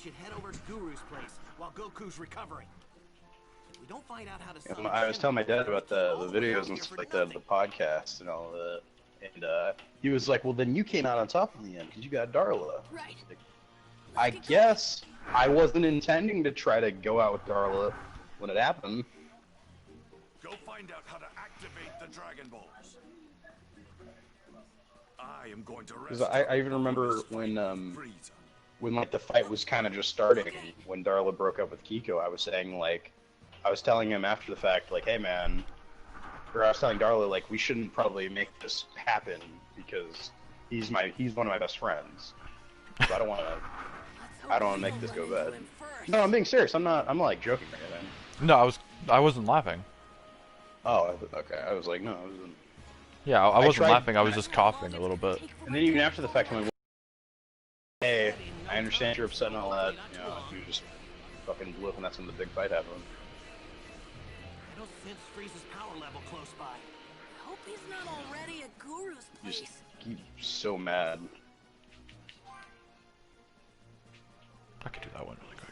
should head over to Guru's place while Goku's recovering. If we don't find out how to summon I was telling my dad about the videos and stuff like that, the podcast and all of that, and he was like, "Well, then you came out on top in the end because you got Darla." Right. Like, I guess I wasn't intending to try to go out with Darla when it happened. Go find out how to activate the Dragon Balls. I am going to rest. I even remember when like the fight was kind of just starting, when Darla broke up with Kiko, I was saying like, I was telling him after the fact, like, hey man, or I was telling Darla like, we shouldn't probably make this happen because he's one of my best friends. So I don't want to make this go bad. No, I'm being serious. I'm not like joking or anything. No, I wasn't laughing. Oh, okay. I was like, no, I wasn't. Yeah, I wasn't laughing. I was just coughing a little bit. And then even after the fact, I'm like, hey, I understand you're upset and all that. You know, you just fucking blew up, and that's when the big fight happened. I don't sense Frieza's power level close by. I hope he's not already at Guru's You place. just keep so mad. I could do that one really quick.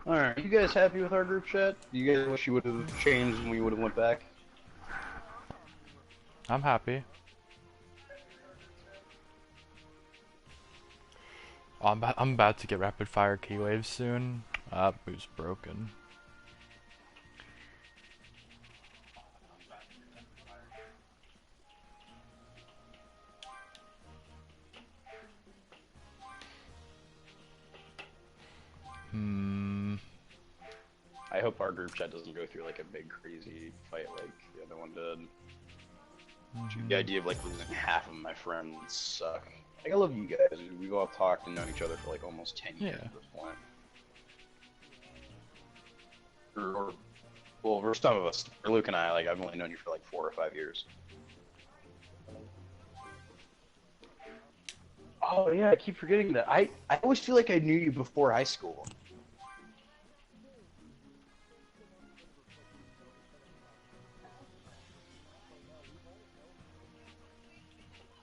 Alright, you guys happy with our group chat? Do you guys wish you would have changed and we would have went back? I'm happy. Oh, I'm about to get rapid fire key waves soon. Boost broken. I hope our group chat doesn't go through like a big crazy fight like the other one did. The idea of like losing half of my friends suck. Like I love you guys. We've all talked and known each other for like almost 10 years at this point. Well, for some of us, for Luke and I, like I've only known you for like 4 or 5 years. Oh yeah, I keep forgetting that. I always feel like I knew you before high school.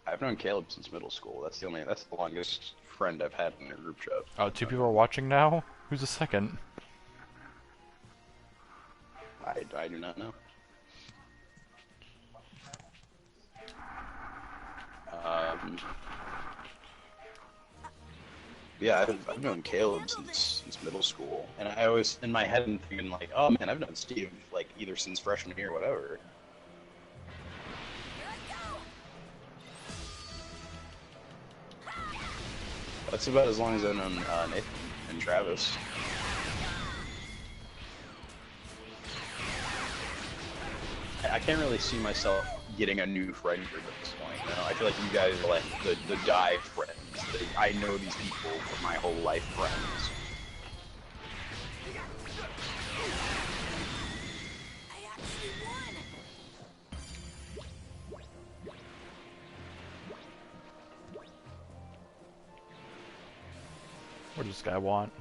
I've known Caleb since middle school. That's the longest friend I've had in a group chat. Oh, 2 people are watching now? Who's the second? I do not know. Yeah, I've known Caleb since middle school, and I always in my head am thinking like, oh man, I've known Steve like either since freshman year or whatever. That's about as long as I've known Nathan and Travis. I can't really see myself getting a new friend group at this point. You know? I feel like you guys are like the die friends. I know these people for my whole life friends. I actually won. What does this guy want?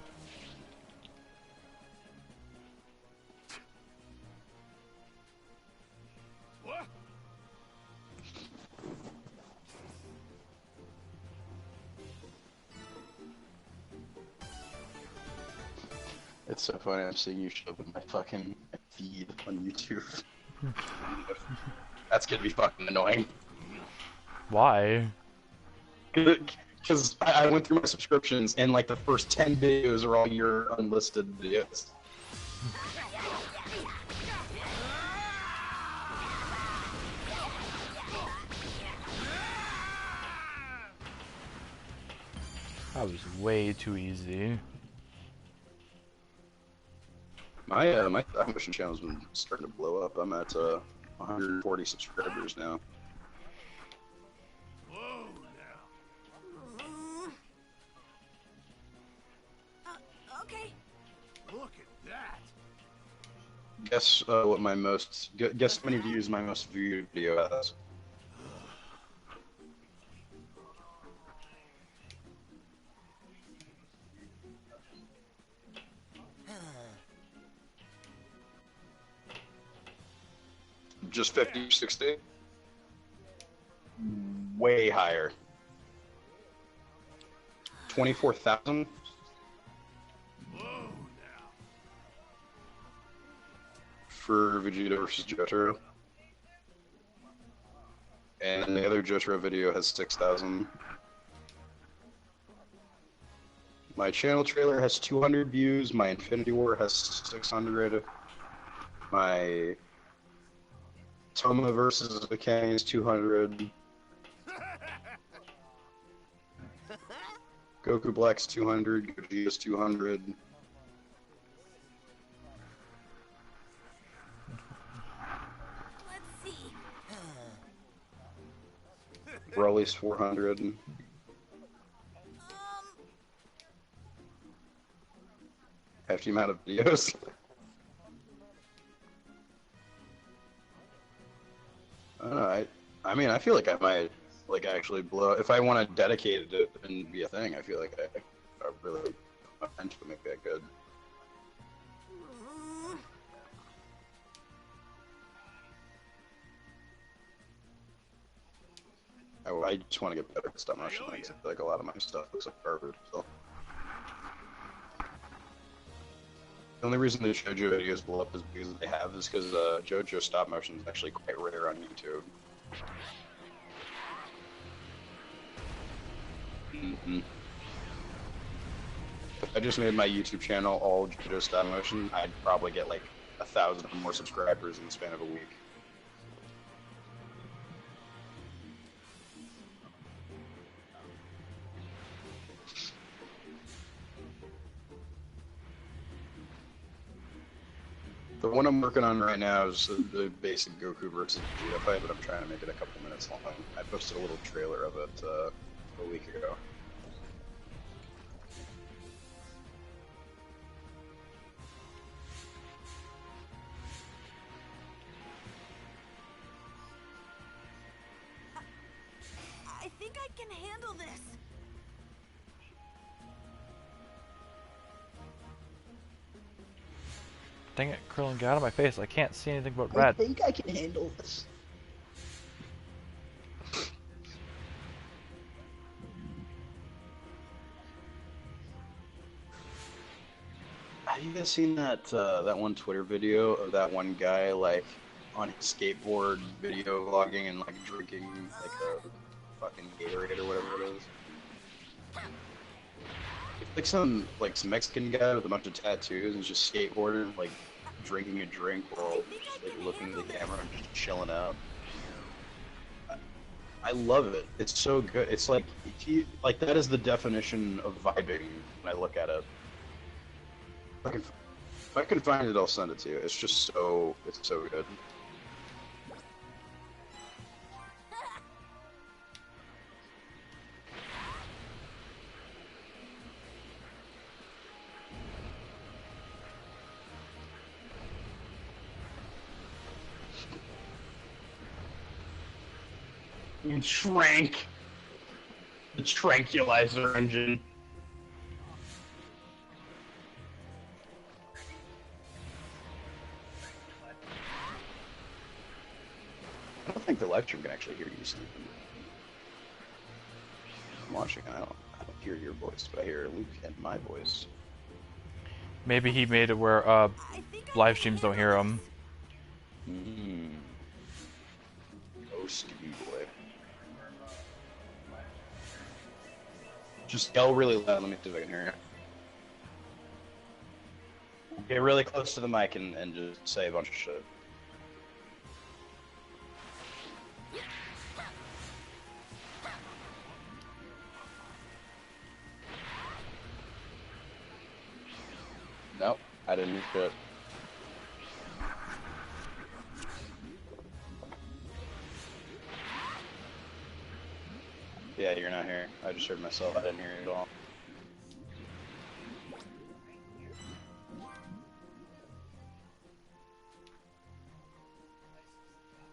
What? It's so funny, I'm seeing you show up in my fucking feed on YouTube. That's gonna be fucking annoying. Why? Because I went through my subscriptions and like the first 10 videos are all your unlisted videos. That was way too easy. My motion channel's been starting to blow up. I'm at 140 subscribers now. Whoa now. Okay. Look at that. Guess what my most guess how many views my most viewed video has. Just 50, 60? Way higher. 24,000? For Vegeta versus Jotaro. And the other Jotaro video has 6,000. My channel trailer has 200 views, my Infinity War has 600. My Toma versus the Kang is 200. Goku Black's 200, Gogeta's 200. Let's see. Broly's 400. Hefty amount of videos. I don't know, I mean, I feel like I might, like, actually blow, if I want to dedicate it and be a thing, I feel like I really potentially make that good. I just want to get better at stop motion things. I feel like a lot of my stuff looks like garbage, so. The only reason the JoJo videos blow up as big as they have is because JoJo stop motion is actually quite rare on YouTube. If I just made my YouTube channel all JoJo stop motion, I'd probably get like 1,000 or more subscribers in the span of a week. The one I'm working on right now is the basic Goku versus Vegeta fight, but I'm trying to make it a couple minutes long. I posted a little trailer of it a week ago. I think I can handle this. Dang it, Krillin, get out of my face. I can't see anything but I red. think I can handle this. Have you guys seen that that one Twitter video of that one guy like on his skateboard video vlogging and like drinking like a fucking Gatorade or whatever it is? It's like some Mexican guy with a bunch of tattoos and just skateboarding, like drinking a drink while just like looking at the camera and just chilling out. I love it. It's so good. It's like that is the definition of vibing when I look at it. If I can find it, I'll send it to you. It's just so good. You shrank. The tranquilizer engine. I don't think the live stream can actually hear you sleeping. I'm watching and I don't hear your voice, but I hear Luke and my voice. Maybe he made it where live streams don't hear him. Oh, Stevie boy. Just yell really loud. Let me see if I can hear you. Get really close to the mic and just say a bunch of shit. Nope, I didn't hear shit. Yeah, you're not here. I just heard myself. I didn't hear you at all.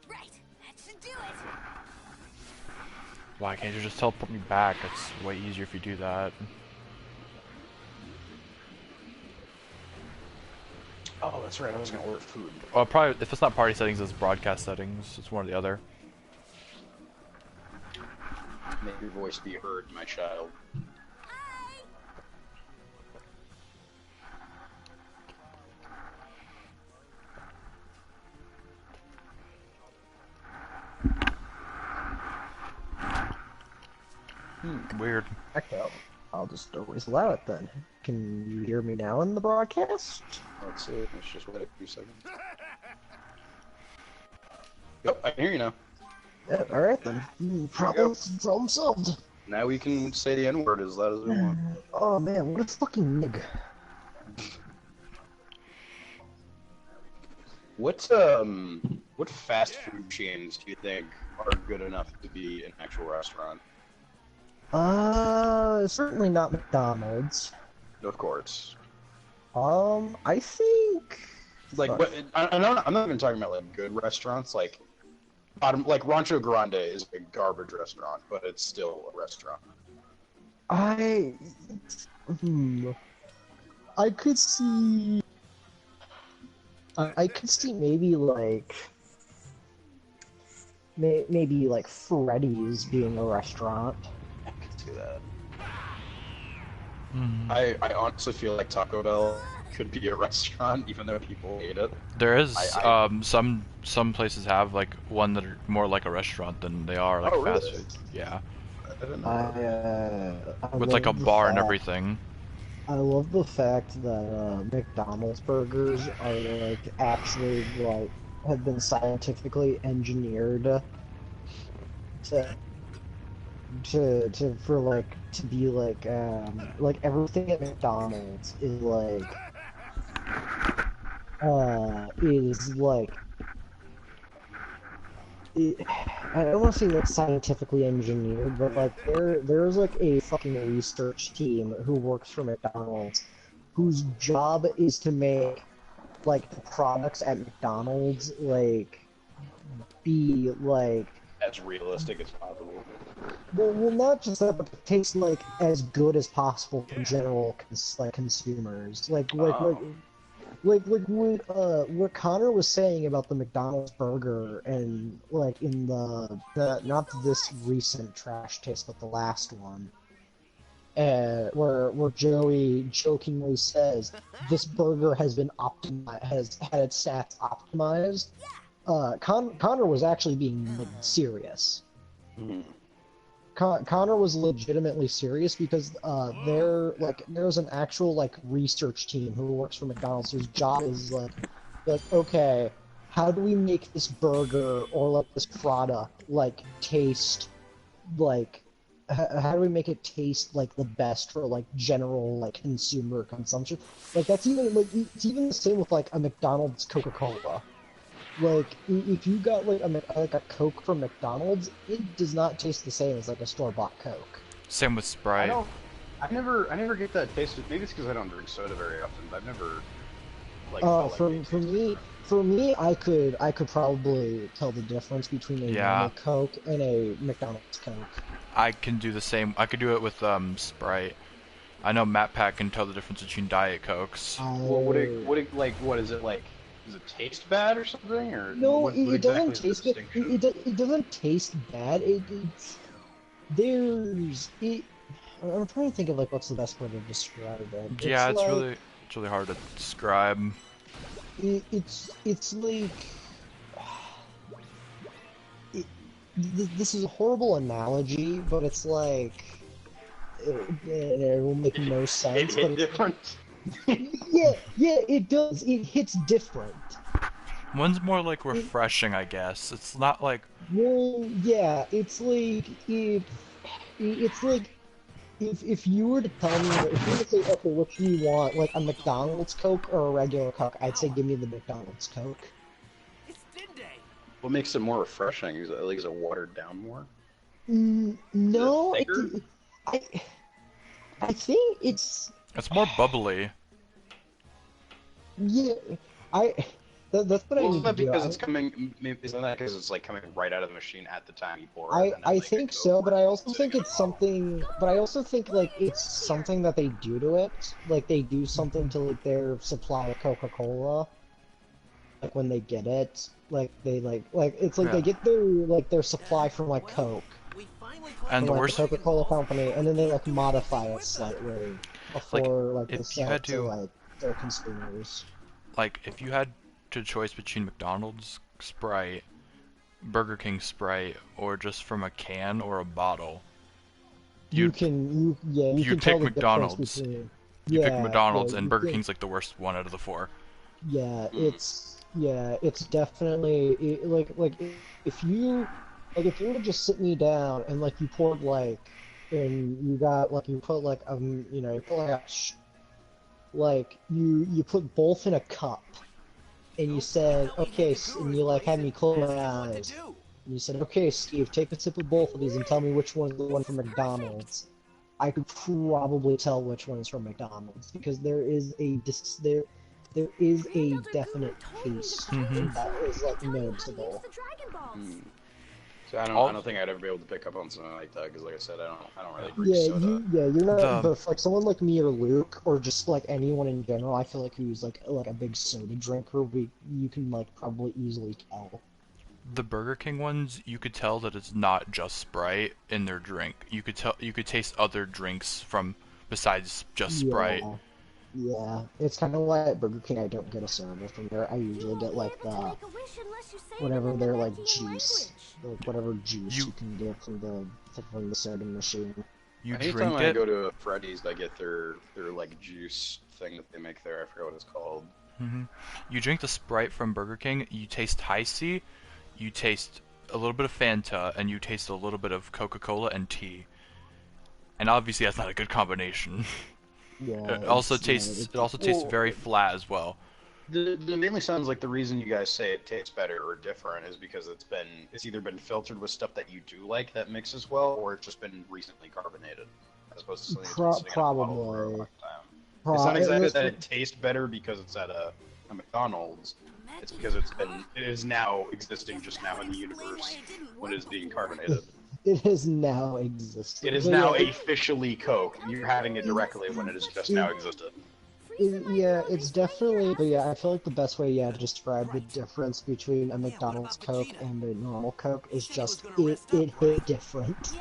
Right, that should do it. Why can't you just teleport me back? It's way easier if you do that. Oh, that's right. I was gonna order food. Well, probably if it's not party settings, it's broadcast settings. It's one or the other. Make your voice be heard, my child. Weird. Heck no. I'll just always allow it then. Can you hear me now in the broadcast? Let's see. Let's just wait a few seconds. Yep, I can hear you now. Yeah, alright then. Problem solved. Now we can say the N-word as loud as we want. Oh man, what a fucking nig. What fast food chains do you think are good enough to be an actual restaurant? Certainly not McDonald's. Of course. I think... Like, what, I'm not even talking about, like, good restaurants, like Rancho Grande is a garbage restaurant, but it's still a restaurant. I could see... I could see maybe, like... Maybe, like, Freddy's being a restaurant. I could see that. I honestly feel like Taco Bell could be a restaurant, even though people hate it. There is some places have like one that are more like a restaurant than they are like really? fast food. Yeah, I didn't know that. with like a bar and everything. I love the fact that McDonald's burgers are like actually like have been scientifically engineered to be like everything at McDonald's is like I don't want to say like scientifically engineered, but like there's like a fucking research team who works for McDonald's whose job is to make like the products at McDonald's like be like As realistic as possible. well not just that, but taste like as good as possible for general consumers. Like what Connor was saying about the McDonald's burger, and like in the not this recent trash taste, but the last one, where Joey jokingly says this burger has been has had its stats optimized. Connor was actually being serious. Connor was legitimately serious because there's an actual like research team who works for McDonald's whose job is like okay, how do we make this burger or like this product like taste like how do we make it taste like the best for like general like consumer consumption? Like that's even like it's even the same with like a McDonald's Coca-Cola. Like, if you got like a Coke from McDonald's, it does not taste the same as like a store-bought Coke. Same with Sprite. I never get that taste. Maybe it's because I don't drink soda very often. But I've never like. For me, I could probably tell the difference between a normal Coke and a McDonald's Coke. I can do the same. I could do it with Sprite. I know Matt Pat can tell the difference between Diet Cokes. Well, what is it like? Does it taste bad or something? Or no, it doesn't taste bad. It doesn't taste bad. I'm trying to think of like what's the best way to describe it. Yeah, it's really hard to describe. It's like this is a horrible analogy, but it's like it will make no sense. It hit different. yeah, it does. It hits different. One's more like refreshing, I guess. It's not like. Well, yeah, it's like if you were to tell me, if you were to say, okay, what do you want, like a McDonald's Coke or a regular Coke? I'd say give me the McDonald's Coke. It's Din Day. What makes it more refreshing? Is it watered down more? No, I think it's more bubbly. Yeah, that's what I Well, need isn't to that do. because it's coming? Isn't that because it's like coming right out of the machine at the time you pour it? and then, I like, think it so, but I also sitting think in a it's bottle? something. But I also think like it's something that they do to it. Like they do something to like their supply of Coca-Cola. Like when they get it, like they like it's like they Yeah. get their supply from like Coke, We finally And from the like the worst, Coca-Cola company, and then they like modify it slightly like, before like they if you sell had it to to, like their consumers. like, if you had to choice between McDonald's Sprite, Burger King Sprite, or just from a can or a bottle, You you'd can you you'd can tell pick the difference McDonald's. between You pick yeah McDonald's, and you Burger can King's like the worst one out of the four. it's definitely if you if you were to just sit me down and like you poured like and you got like you put like you put like you put both in a cup and you said okay and you like had me close my eyes and you said okay Steve take a sip of both of these and tell me which one's the one from McDonald's. I could probably tell which one is from McDonald's because there is a definite taste that is like noticeable. So I All- don't think I'd ever be able to pick up on something like that because, like I said, I don't really drink Yeah, soda. you're not. The- But for like someone like me or Luke, or just like anyone in general, I feel like who's like a big soda drinker, you can like probably easily tell. The Burger King ones, you could tell that it's not just Sprite in their drink. You could taste other drinks from besides just Sprite. Yeah, it's kind of like at Burger King. I don't get a soda from there. I usually get like the whatever their like juice, like whatever juice you can get from the soda machine. You Anytime drink I it. go to Freddy's, I get their like juice thing that they make there. I forgot what it's called. You drink the Sprite from Burger King. You taste High C. You taste a little bit of Fanta, and you taste a little bit of Coca-Cola and tea. And obviously, that's not a good combination. Yeah. It also tastes very flat as well. The mainly sounds like the reason you guys say it tastes better or different is because it's either been filtered with stuff that you do like that mixes well, or it's just been recently carbonated, as opposed to something that's been sitting in a bottle for a long time. It's not exactly that it tastes better because it's at a McDonald's. It's because it is now existing just now in the universe when it is being carbonated. It has now existed. It is now officially Coke. You're having it directly when it has just now existed. Yeah, it's definitely, but yeah, I feel like the best way, to describe the difference between a McDonald's Coke and a normal Coke is just it hit different.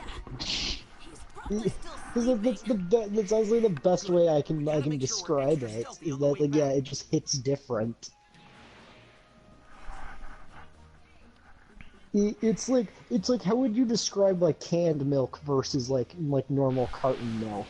That's honestly the best way I can describe it. Is that like it just hits different. It's like how would you describe like canned milk versus like normal carton milk?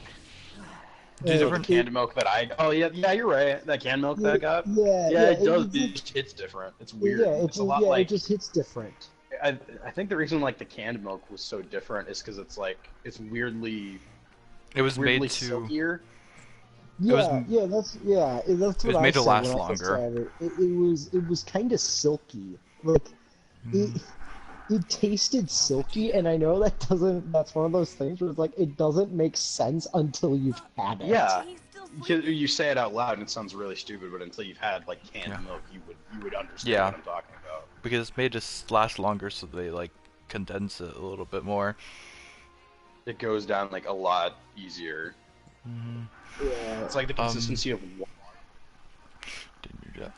Canned milk that you're right. That canned milk that I got. It does. It hits different. It's weird. It's a lot like it just hits different. I think the reason like the canned milk was so different is because it's weirdly. It was made to. Silkier. That's what It was I made to said last when I first longer. tried it. It was kind of silky. Like it tasted silky, and I know that's one of those things where it's like it doesn't make sense until you've had it. Yeah, you say it out loud and it sounds really stupid, but until you've had like canned milk, you would understand what I'm talking about. Because it's made to last longer, so they like condense it a little bit more. It goes down like a lot easier. Yeah. It's like the consistency of water. Didn't do that.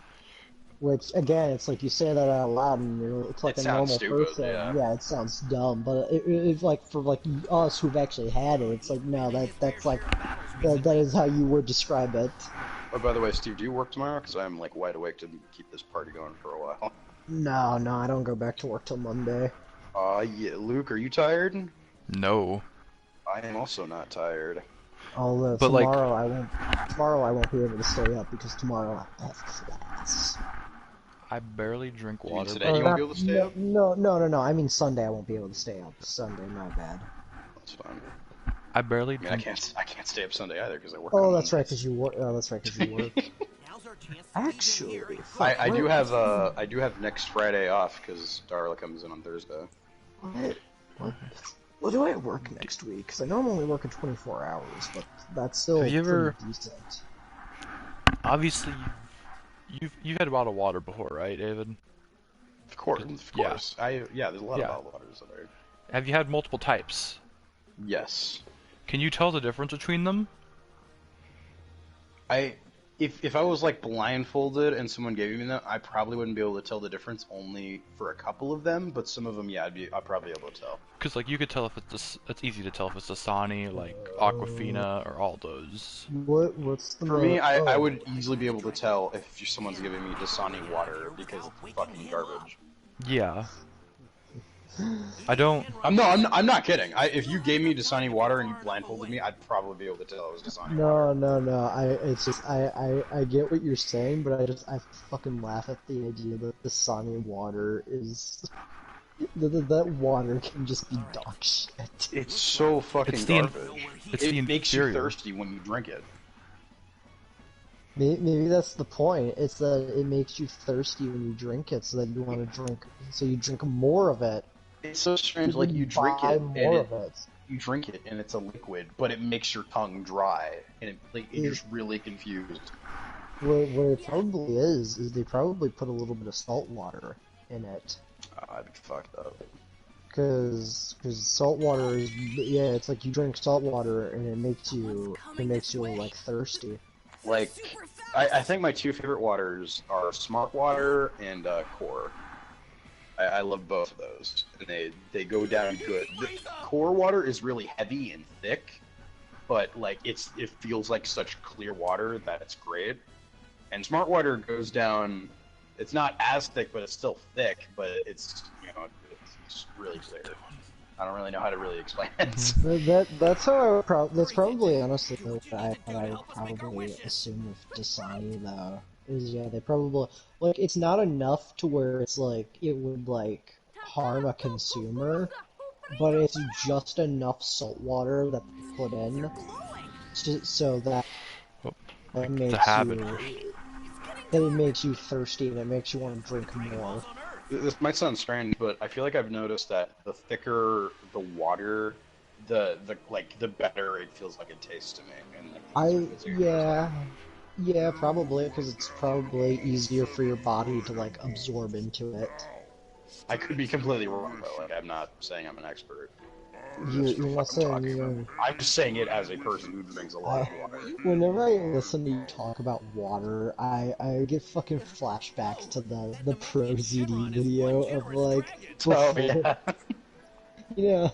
Which again, it's like you say that out loud, and it's like a normal stupid, person. yeah. It sounds dumb, but it's like for like us who've actually had it, it's like no, that's like that is how you would describe it. Oh, by the way, Steve, do you work tomorrow? Because I'm like wide awake to keep this party going for a while. No, I don't go back to work till Monday. Yeah, Luke, are you tired? No. I am also not tired. Although But, tomorrow I won't be able to stay up because tomorrow I have class. I barely drink water. today you won't be able to stay up? No. I mean Sunday I won't be able to stay up. Sunday, my bad. That's fine. I barely I mean, drink. I can't stay up Sunday either because I work. Oh, on that's right, Mondays. because you work. Oh, that's right, because you work. Actually, I do have next Friday off because Darla comes in on Thursday. What do I work next week? Because I know I'm only working 24 hours, but that's still Have you ever- pretty decent. Obviously, You've had bottled water before, right, David? Of course, of Yeah. course. Yeah, there's a lot Yeah. of bottled waters that are. Have you had multiple types? Yes. Can you tell the difference between them? If I was like blindfolded and someone gave me them, I probably wouldn't be able to tell the difference only for a couple of them, but some of them, yeah, I'd probably be able to tell. Because like you could tell if it's easy to tell if it's Dasani, like Aquafina, or all those. What's the For me, I oh. would easily be able to tell if someone's giving me Dasani water because it's fucking garbage. Yeah. I don't. I'm not kidding. If you gave me Dasani water and you blindfolded me, I'd probably be able to tell it was Dasani water. No. It's just I get what you're saying, but I fucking laugh at the idea that the Sani water is that water can just be dog shit. It's so fucking It's the garbage. it's It the makes you inferior. thirsty when you drink it. Maybe that's the point. It's that it makes you thirsty when you drink it, so that you want to drink, so you drink more of it. It's so strange. Like you drink buy it, more and of it. you drink it, and it's a liquid, but it makes your tongue dry, and you're just really confused. What it probably is they probably put a little bit of salt water in it. I'd be fucked up. Cause salt water is, yeah, it's like you drink salt water and it makes you like thirsty. Like, I think my two favorite waters are Smart Water and Core. I love both of those, and they go down good. The Core water is really heavy and thick, but like it feels like such clear water that it's great. And Smart Water goes down. It's not as thick, but it's still thick. But it's it's really clear. I don't really know how to really explain it. That's how that's probably honestly what I would probably assume with Dasani though. Is yeah, they probably like it's not enough to where it's like it would like harm a consumer, but it's just enough salt water that they put in so that it makes that it makes you thirsty and it makes you want to drink more. This might sound strange, but I feel like I've noticed that the thicker the water, the better it feels like it tastes to me. And Yeah, probably, because it's probably easier for your body to, like, absorb into it. I could be completely wrong, though. Like, I'm not saying I'm an expert. You're not saying you're... I'm just saying it as a person who drinks a lot of water. Whenever I listen to you talk about water, I get fucking flashbacks to the Pro ZD video of, like... Oh, yeah. Yeah.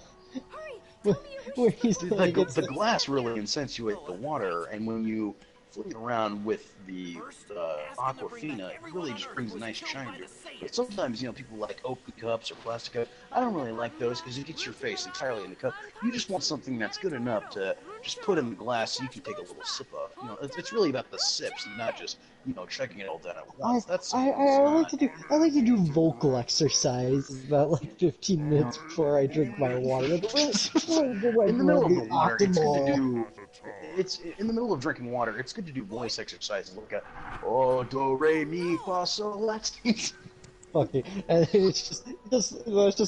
Where he's like, the glass really insinuates the water, and when you flick around with the Aquafina, it really just brings a nice shine to it. But sometimes, people like open cups or plastic cups. I don't really like those because it gets your face entirely in the cup. You just want something that's good enough to just put in the glass so you can take a little sip of. It's really about the sips and not just, chugging it all down at once. I like to do vocal exercise about like 15 minutes before I drink my water. In the middle of the water, it's good to do. It's in the middle of drinking water. It's good to do voice exercises. Look at do re mi fa sol la ti. Okay, and it's just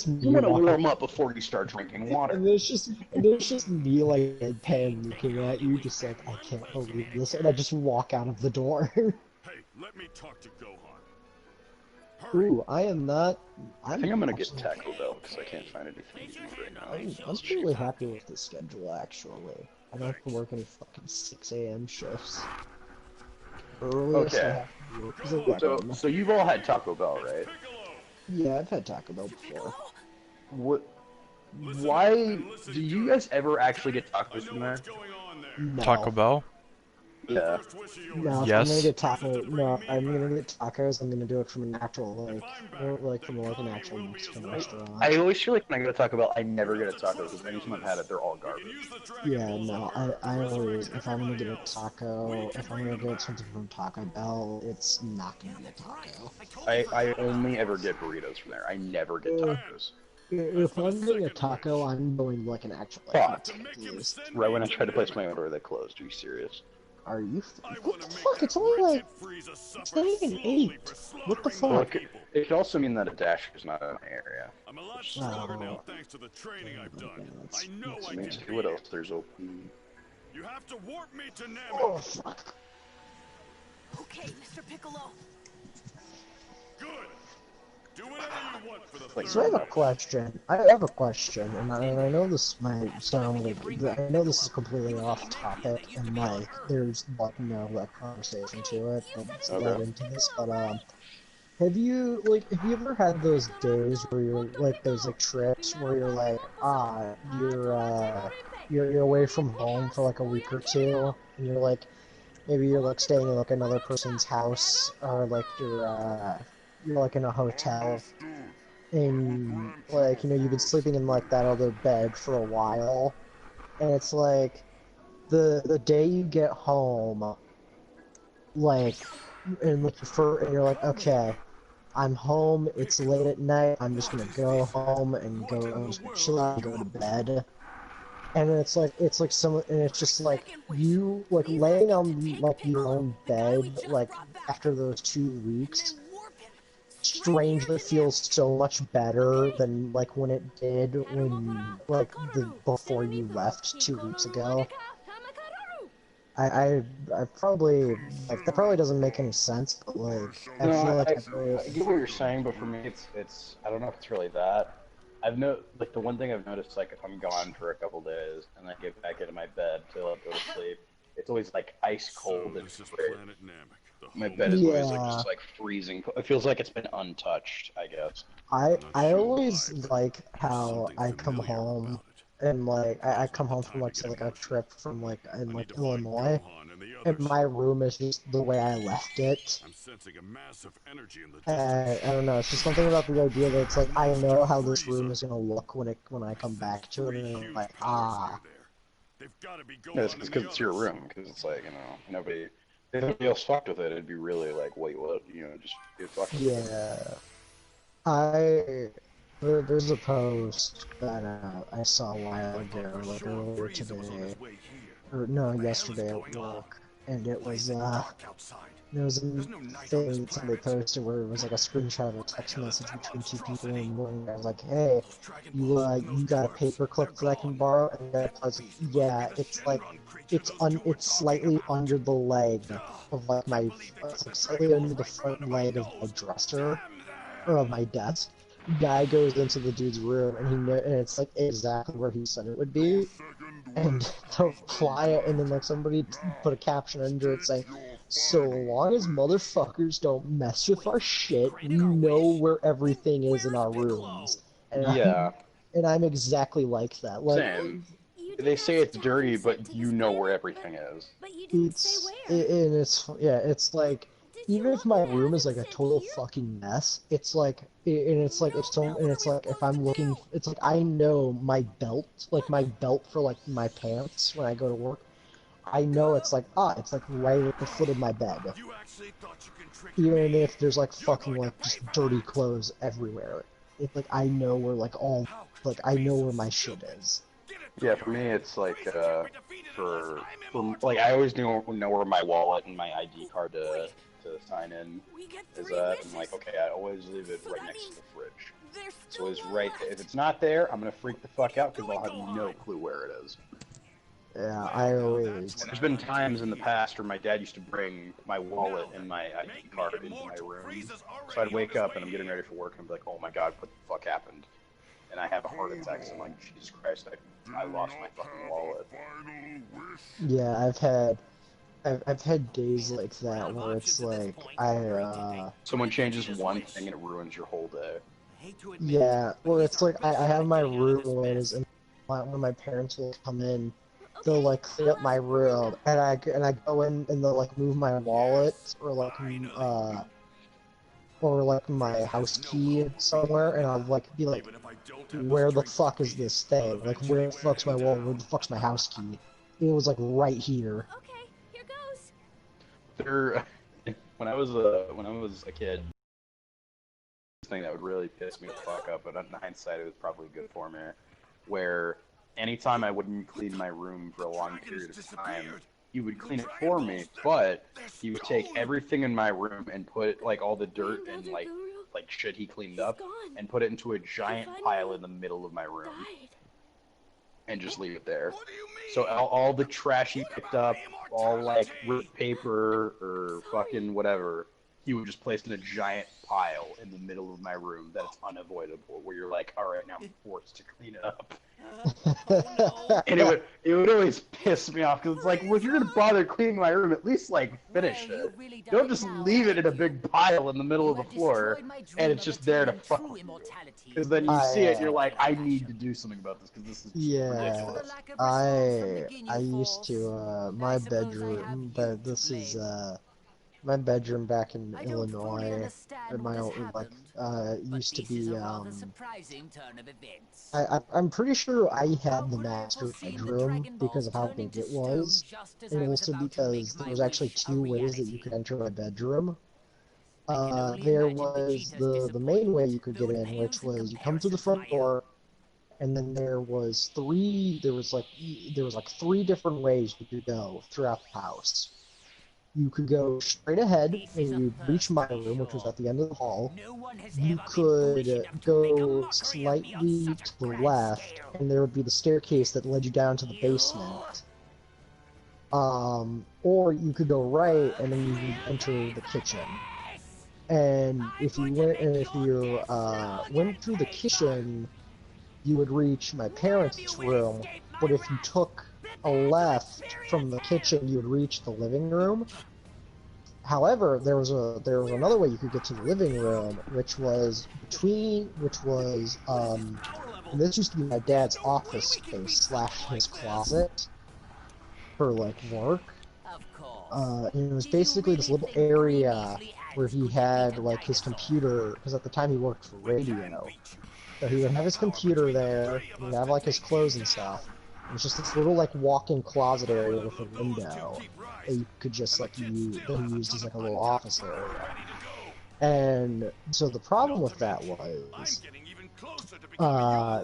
me. You want to warm up before you start drinking water. And there's just me like deadpan looking at you, just like I can't believe this, and I just walk out of the door. Hey, let me talk to Gohan. Ooh, I am not. I think I'm gonna get Taco Bell because I can't find anything to eat right now. I'm really happy with the schedule actually. I don't have to work any fucking 6 a.m. shifts. Earliest I have to work is 11. So you've all had Taco Bell, right? Yeah, I've had Taco Bell before. Why do you guys ever actually get tacos from there? No. Taco Bell? Yeah. No, if Yes. I'm gonna get I'm gonna get tacos. I'm gonna do it from an actual from an actual Mexican restaurant. I always feel like when I go to Taco Bell, I never get a taco because anytime I've had it, they're all garbage. Yeah, no, I always, if I'm gonna get a taco, if I'm gonna get something from Taco Bell, it's not gonna be a taco. I only ever get burritos from there. I never get tacos. If I'm getting a taco, I'm going like an actual Fuck. at least. Right when I tried to place my order, they closed. Are you serious? Are you? What the fuck? It's only like, it's not even 8. What the Well, fuck? it could also mean that a Dasher is not in my area. I'm a lot Oh. stronger now thanks to the training I've done. I know I Means can. what else there's open. You have to warp me to Oh Namek. fuck. Okay, Mr. Pickle. Piccolo. Good. Do whatever you want for the Like, So I have a question. I have a question, and I know this might sound like I know this is completely off topic, and like there's like no like conversation to it that's led Okay. into this, but have you ever had those days where you're like those like trips where you're like you're away from home for like a week or two, and you're like maybe you're like staying in like another person's house, or like you're like in a hotel, and like you've been sleeping in like that other bed for a while, and it's like the day you get home, like and you're like, okay, I'm home, it's late at night, I'm just gonna go home and I'm just gonna chill out and go to bed. And and it's just like you like laying on like your own bed like after those 2 weeks strangely feels so much better than like when it did when like the before you left 2 weeks ago. I probably like that probably doesn't make any sense, but like I No, feel like I get what you're saying, but for me, it's I don't know if it's really that. Like the one thing I've noticed, like if I'm gone for a couple days and I get back into my bed to like go to sleep, it's always like ice cold and This is frigid. Planet Namek. My bed is always like yeah. just like freezing. It feels like it's been untouched, I guess. I always like how I come home and like I come home from like say like a trip from like in like Illinois, and my room is just the way I left it. I'm sensing a massive energy in the distance. I don't know. It's just something about the idea that it's like I know how this room is gonna look when I come back to it, and I'm like They've got to be going No, it's on because it's your room. Because it's like nobody. If nobody else fucked with it, it'd be really like, wait, what? Just get fucked with it. yeah. There's a post that I saw a while ago, like earlier today, or no, yesterday at work, and it was there was a thing that somebody posted where it was like a screenshot of a text message between two people, and one guy was like, "Hey, you got a paperclip that I can borrow?" And the other was like, "Yeah, it's slightly under the leg of like it's like slightly under the front leg of my dresser or of my desk." Guy goes into the dude's room and and it's like exactly where he said it would be, and they'll fly it, and then like somebody put a caption under it saying, "So long as motherfuckers don't mess with our shit, we know where everything is in our rooms." And Yeah, I'm exactly like that. Like same. They say it's dirty, but you know where everything is. it's like even if my room is like a total fucking mess, it's like if I'm looking, it's like I know my belt for like my pants when I go to work. I know it's like right at the foot of my bed. Even if there's like fucking like just dirty clothes everywhere, it's like I know where I know where my shit is. Yeah, for me, it's like for like I always know where my wallet and my ID card to sign in is at. I'm like, okay, I always leave it right next to the fridge. So it's right. If it's not there, I'm gonna freak the fuck out because I'll have no clue where it is. Yeah, I always. And there's been times in the past where my dad used to bring my wallet and my ID card into my room. So I'd wake up and I'm getting ready for work and I'm like, oh my god, what the fuck happened? And I have a heart attack. So I'm like, Jesus Christ, I lost my fucking wallet. Yeah, I've had days like that where it's like Someone changes one thing and it ruins your whole day. yeah, where it's like I have my room always, and when my parents will come in, they'll like clean up my room, and I go in and they'll like move my wallet or like my house key somewhere, and I'll like be like, where the fuck is this thing? Like, where the fuck's my wallet? Where the fuck's my house key? It was like right here. Okay, here goes. When I was a kid, thing that would really piss me the fuck up, but in hindsight, it was probably good for me. Where anytime I wouldn't clean my room for a long period of time, he would clean it for me, but he would take everything in my room and put like all the dirt and like shit he cleaned up and put it into a giant pile in the middle of my room and just leave it there. So all the trash he picked up, all like ripped paper or fucking whatever, he would just place in a giant pile in the middle of my room that it's unavoidable, where you're like, all right, now I'm forced to clean it up. And it would always piss me off, because it's like, well, if you're gonna bother cleaning my room, at least like finish it. Don't just leave it in a big pile in the middle of the floor, and it's just there to fuck with you. Because then you see it, and you're like, I need to do something about this, because this is ridiculous. I used to my bedroom, but this is my bedroom back in Illinois. My old, like used to be I'm pretty sure I had the master bedroom because of how big it was, and also because there was actually 2 ways that you could enter my bedroom. There was the main way you could get in, which was you come through the front door, and then there was like 3 different ways you could go throughout the house. You could go straight ahead and you'd reach my room, which was at the end of the hall. You could go slightly to the left, and there would be the staircase that led you down to the basement. Or you could go right, and then you would enter the kitchen. And if you went through the kitchen, you would reach my parents' room. But if you took a left from the kitchen, you would reach the living room. However, there was another way you could get to the living room, which was and this used to be my dad's office space / his closet for like work. And it was basically this little area where he had like his computer, because at the time he worked for radio. So he would have his computer there, he would have like his clothes and stuff. It was just this little like walk-in closet area with a window that you could just like use, that he used as like a little office area. And so the problem with that was,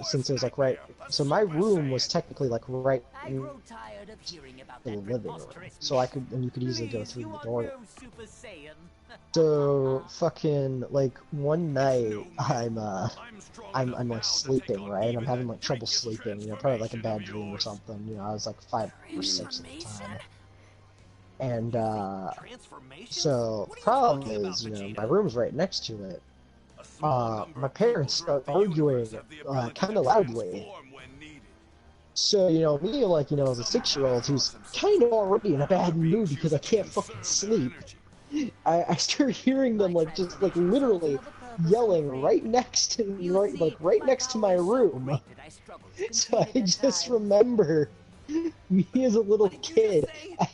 since it was like right, so my room was technically like right in the living room, so you could easily go through the door. So fucking like one night I'm like sleeping, right? I'm having like trouble sleeping, probably like a bad dream or something. I was like 5 or 6 at the time. And so the problem is, my room's right next to it. My parents start arguing kind of loudly. So, me, like, as a 6-year-old who's kind of already in a bad mood because I can't fucking sleep, I start hearing them, like, just, like, literally yelling right next to my room. So I just remember me as a little kid, I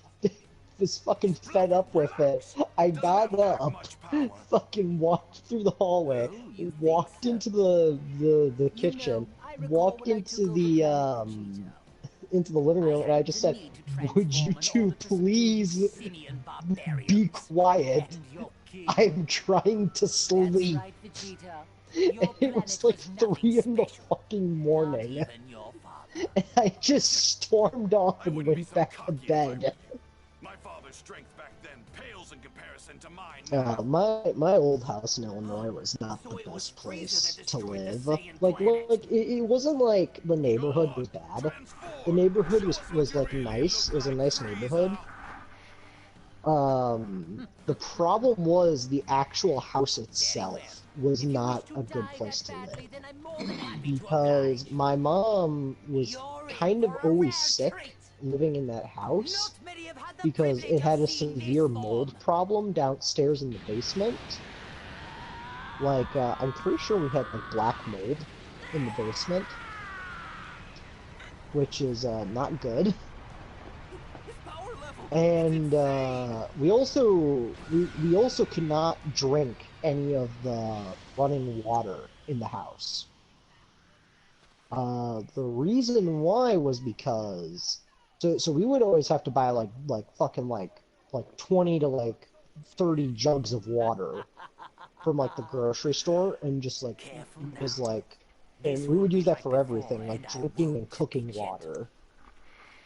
was fucking fed up with it. I got up, fucking walked through the hallway, walked into the kitchen, walked into the living room, and I just said, "Would you two please be quiet? I'm trying to sleep." And it was like 3 in the fucking morning. And I just stormed off and went back to bed. My father's strength back then pales in comparison to mine. My old house in Illinois was not the best place to live. Like it wasn't like the neighborhood was bad. The neighborhood was like nice. It was a nice neighborhood. The problem was the actual house itself was not a good place to live, because my mom was kind of always sick living in that house, because it had a severe mold problem downstairs in the basement. Like, I'm pretty sure we had, like, black mold in the basement, which is, not good. And, we also could not drink any of the running water in the house. The reason why was because So we would always have to buy like fucking like 20 to like 30 jugs of water from like the grocery store, and just like, because like, and we would use that for everything, like drinking and cooking water.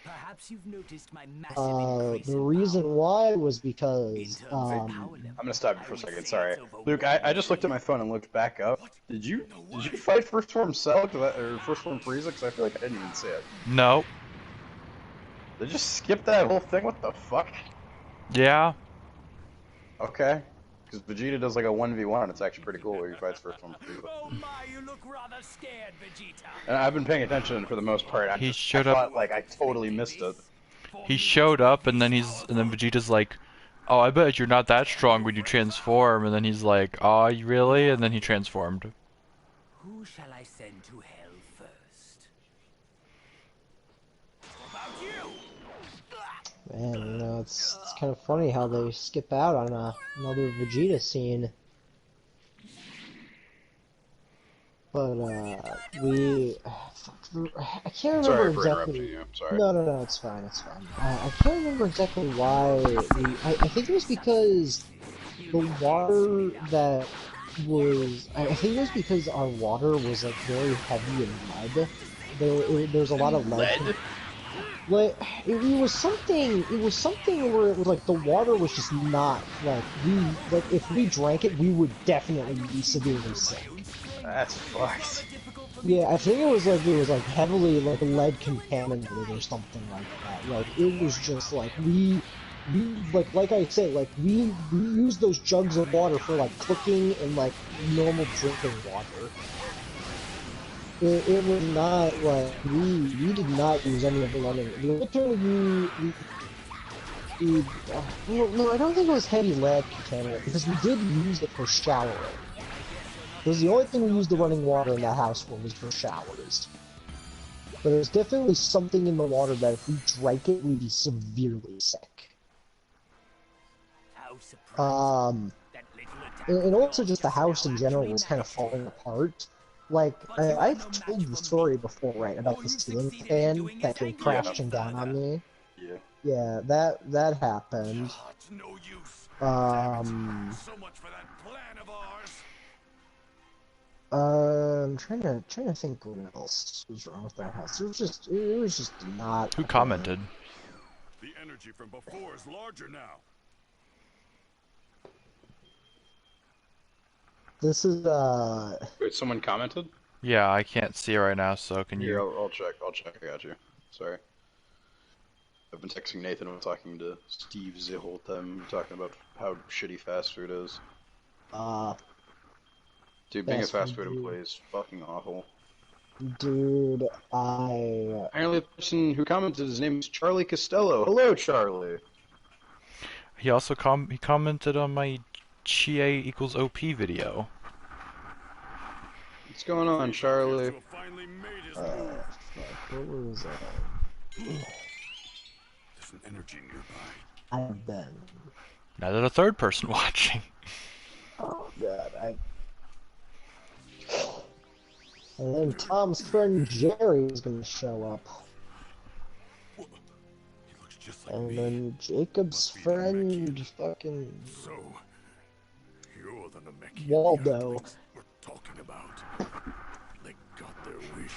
Perhaps you've noticed my massive The reason why was because I'm gonna stop you for a second. Sorry, Luke. I just looked at my phone and looked back up. Did you fight First Form Cell or First Form Frieza? Because I feel like I didn't even see it. No. They just skipped that whole thing? What the fuck? Yeah. Okay. Because Vegeta does like a 1v1, and it's actually pretty cool where he fights first one. Oh my, you look rather scared, Vegeta. And I've been paying attention for the most part. I showed thought, up. like, I totally missed it. He showed up, and then Vegeta's like, "Oh, I bet you're not that strong when you transform." And then he's like, "Oh, you really?" And then he transformed. Who shall I send to hell first? How about you? Man, you know, it's kind of funny how they skip out on another Vegeta scene. But, I can't remember Sorry for exactly. interrupting you. Sorry. No, it's fine, it's fine. I can't remember exactly why I think it was because the water that was. I think it was because our water was, like, very heavy in lead. There's a lot of lead. Like, it was something where it was like the water was just not, like, if we drank it, we would definitely be severely sick. That's fucked. Yeah, I think it was like heavily like lead contaminated or something like that. Like it was just like we like I said, like we used those jugs of water for like cooking and like normal drinking water. It was not like we did not use any of the running. Literally, no, I don't think it was heavy lead contaminant because we did use it for showering. Because the only thing we used the running water in that house for was for showers. But there's definitely something in the water that if we drank it, we'd be severely sick. And also just the house in general was kind of falling apart. Like, I've told the story before, right, about the ceiling fan that came crashing down on me. Yeah. Yeah, that happened. So much for that plan of ours. I'm trying to think what else was wrong with that house. It was just not. Who commented? The energy from before is larger now. This is Wait, someone commented? Yeah, I can't see it right now, so can Here, you? I'll check. I got you. Sorry. I've been texting Nathan and talking to Steve the whole time, talking about how shitty fast food is. Dude, being a fast food employee is fucking awful. dude, Apparently the person who commented, his name is Charlie Costello. Hello, Charlie. He also commented on my Chie equals OP video. What's going on, Charlie? what was that? There's an energy nearby. I've been. Now there's a third person watching. Oh god, And then Tom's friend Jerry is gonna show up. He looks just like And me. then Jacob's friend, fucking So, you're the Namekian Waldo. younglings we're talking about. They got their wish.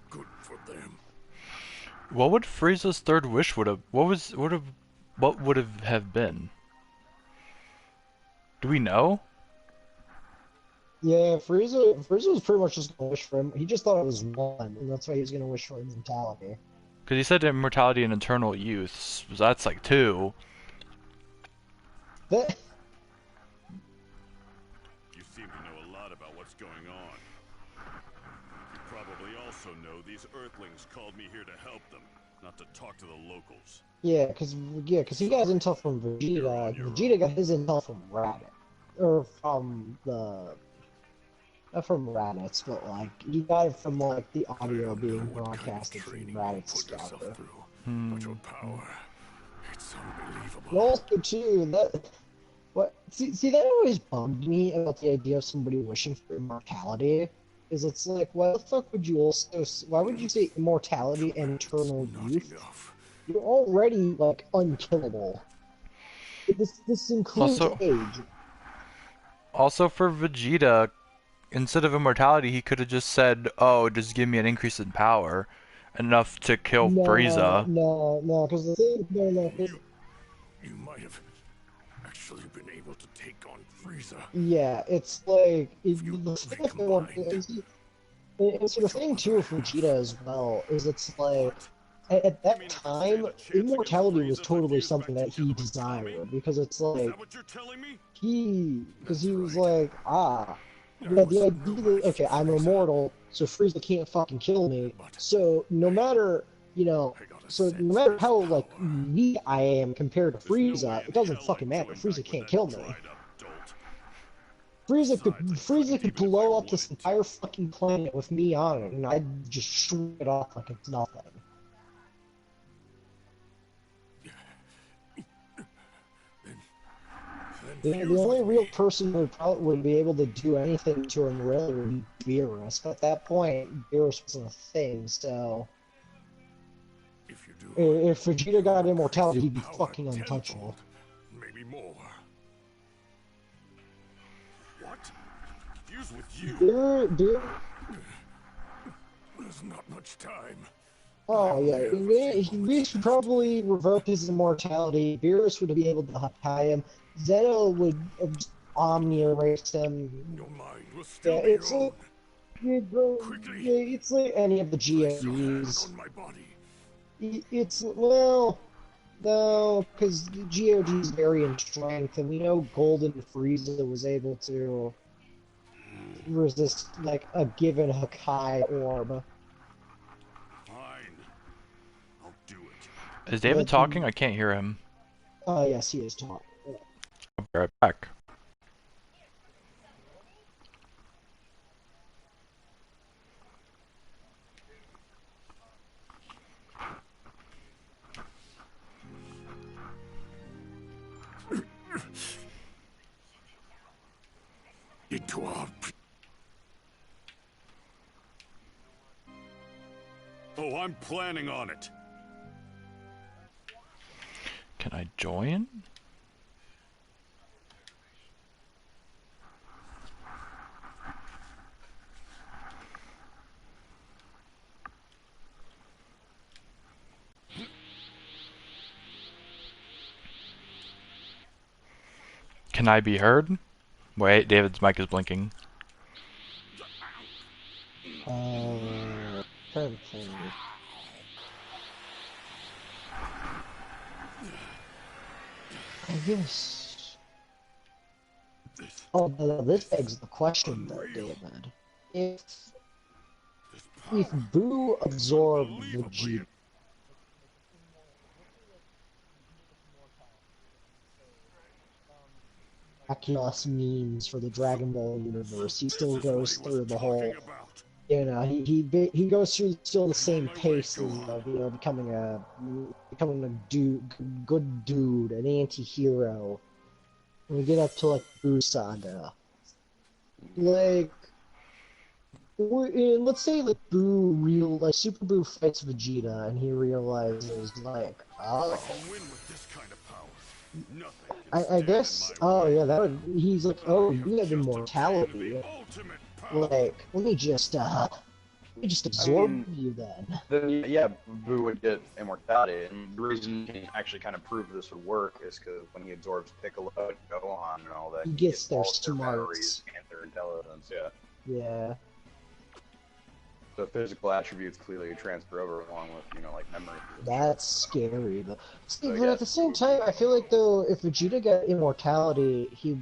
Good for them. What would Frieza's third wish would have? What would have been? Do we know? Yeah, Frieza was pretty much just gonna wish for him. He just thought it was one, and that's why he was gonna wish for immortality. Because he said immortality and eternal youth. So that's like 2. That You seem to know a lot about what's going on. You probably also know these Earthlings called me here to help them, not to talk to the locals. yeah, because he got his intel from Vegeta. Vegeta got his intel from Raditz, or from the. Not from Raditz, but like he got it from like the audio being broadcasted from Raditz's scouter. But your power, it's unbelievable. And also too, see that always bummed me about the idea of somebody wishing for immortality. Is it's like, why the fuck would you why would you say immortality and eternal youth? You're already like unkillable. This includes age. Also for Vegeta, instead of immortality, he could have just said, "Oh, just give me an increase in power, enough to kill Frieza." No, because the thing, You might have actually been able to take on Frieza. yeah, it's like the thing too with Vegeta as well is it's like at that time, immortality was totally something that he desired, because it's Is like, that what you're telling me? because he was like, the idea that, okay, I'm immortal, so Frieza can't fucking kill me, so no matter, so no matter how, like, weak I am compared to Frieza, it doesn't fucking matter, Frieza can't kill me. Frieza could blow up this entire fucking planet with me on it, and I'd just shoot it off like it's nothing. The only real person who probably would be able to do anything to him really would be Beerus, but at that point, Beerus wasn't a thing, so... If Vegeta got immortality, he'd be fucking untouchable. Maybe more. What? Fuse with you? There's not much time. Oh yeah, he should probably revoke his immortality. Beerus would be able to Hakai him. Zeno would omni-erase him. Your mind will still be It's your like, Quickly. it's like any of the Place your hand GOGs. on my body. It's, well, no, because the GOG is very in strength, and we know Golden Frieza was able to resist, like, a given Hakai orb. Fine. I'll do it. Is David talking? I can't hear him. Yes, he is talking. I'll be right back. Oh, I'm planning on it. Can I join? Can I be heard? Wait, David's mic is blinking. Trying to think. I guess. Oh, no, this begs the question, though, David. If Boo absorbed Vegeta, miraculous means for the Dragon Ball universe, he still goes through the whole. He goes through still the same paces of becoming a good dude, an anti-hero. When we get up to like Boo Saga, like let's say like Super Boo fights Vegeta and he realizes like, oh, I guess, oh yeah, he's like, oh, you have immortality. Like, let me just absorb you then. Then yeah, Boo would get immortality, and the reason he can actually kind of prove this would work is because when he absorbs Piccolo and Gohan and all that, he gets their all of their smarts batteries and their intelligence. Yeah. Yeah. So physical attributes clearly transfer over along with like memory. That's scary, but see, So, but at the same time, I feel like though, if Vegeta got immortality, he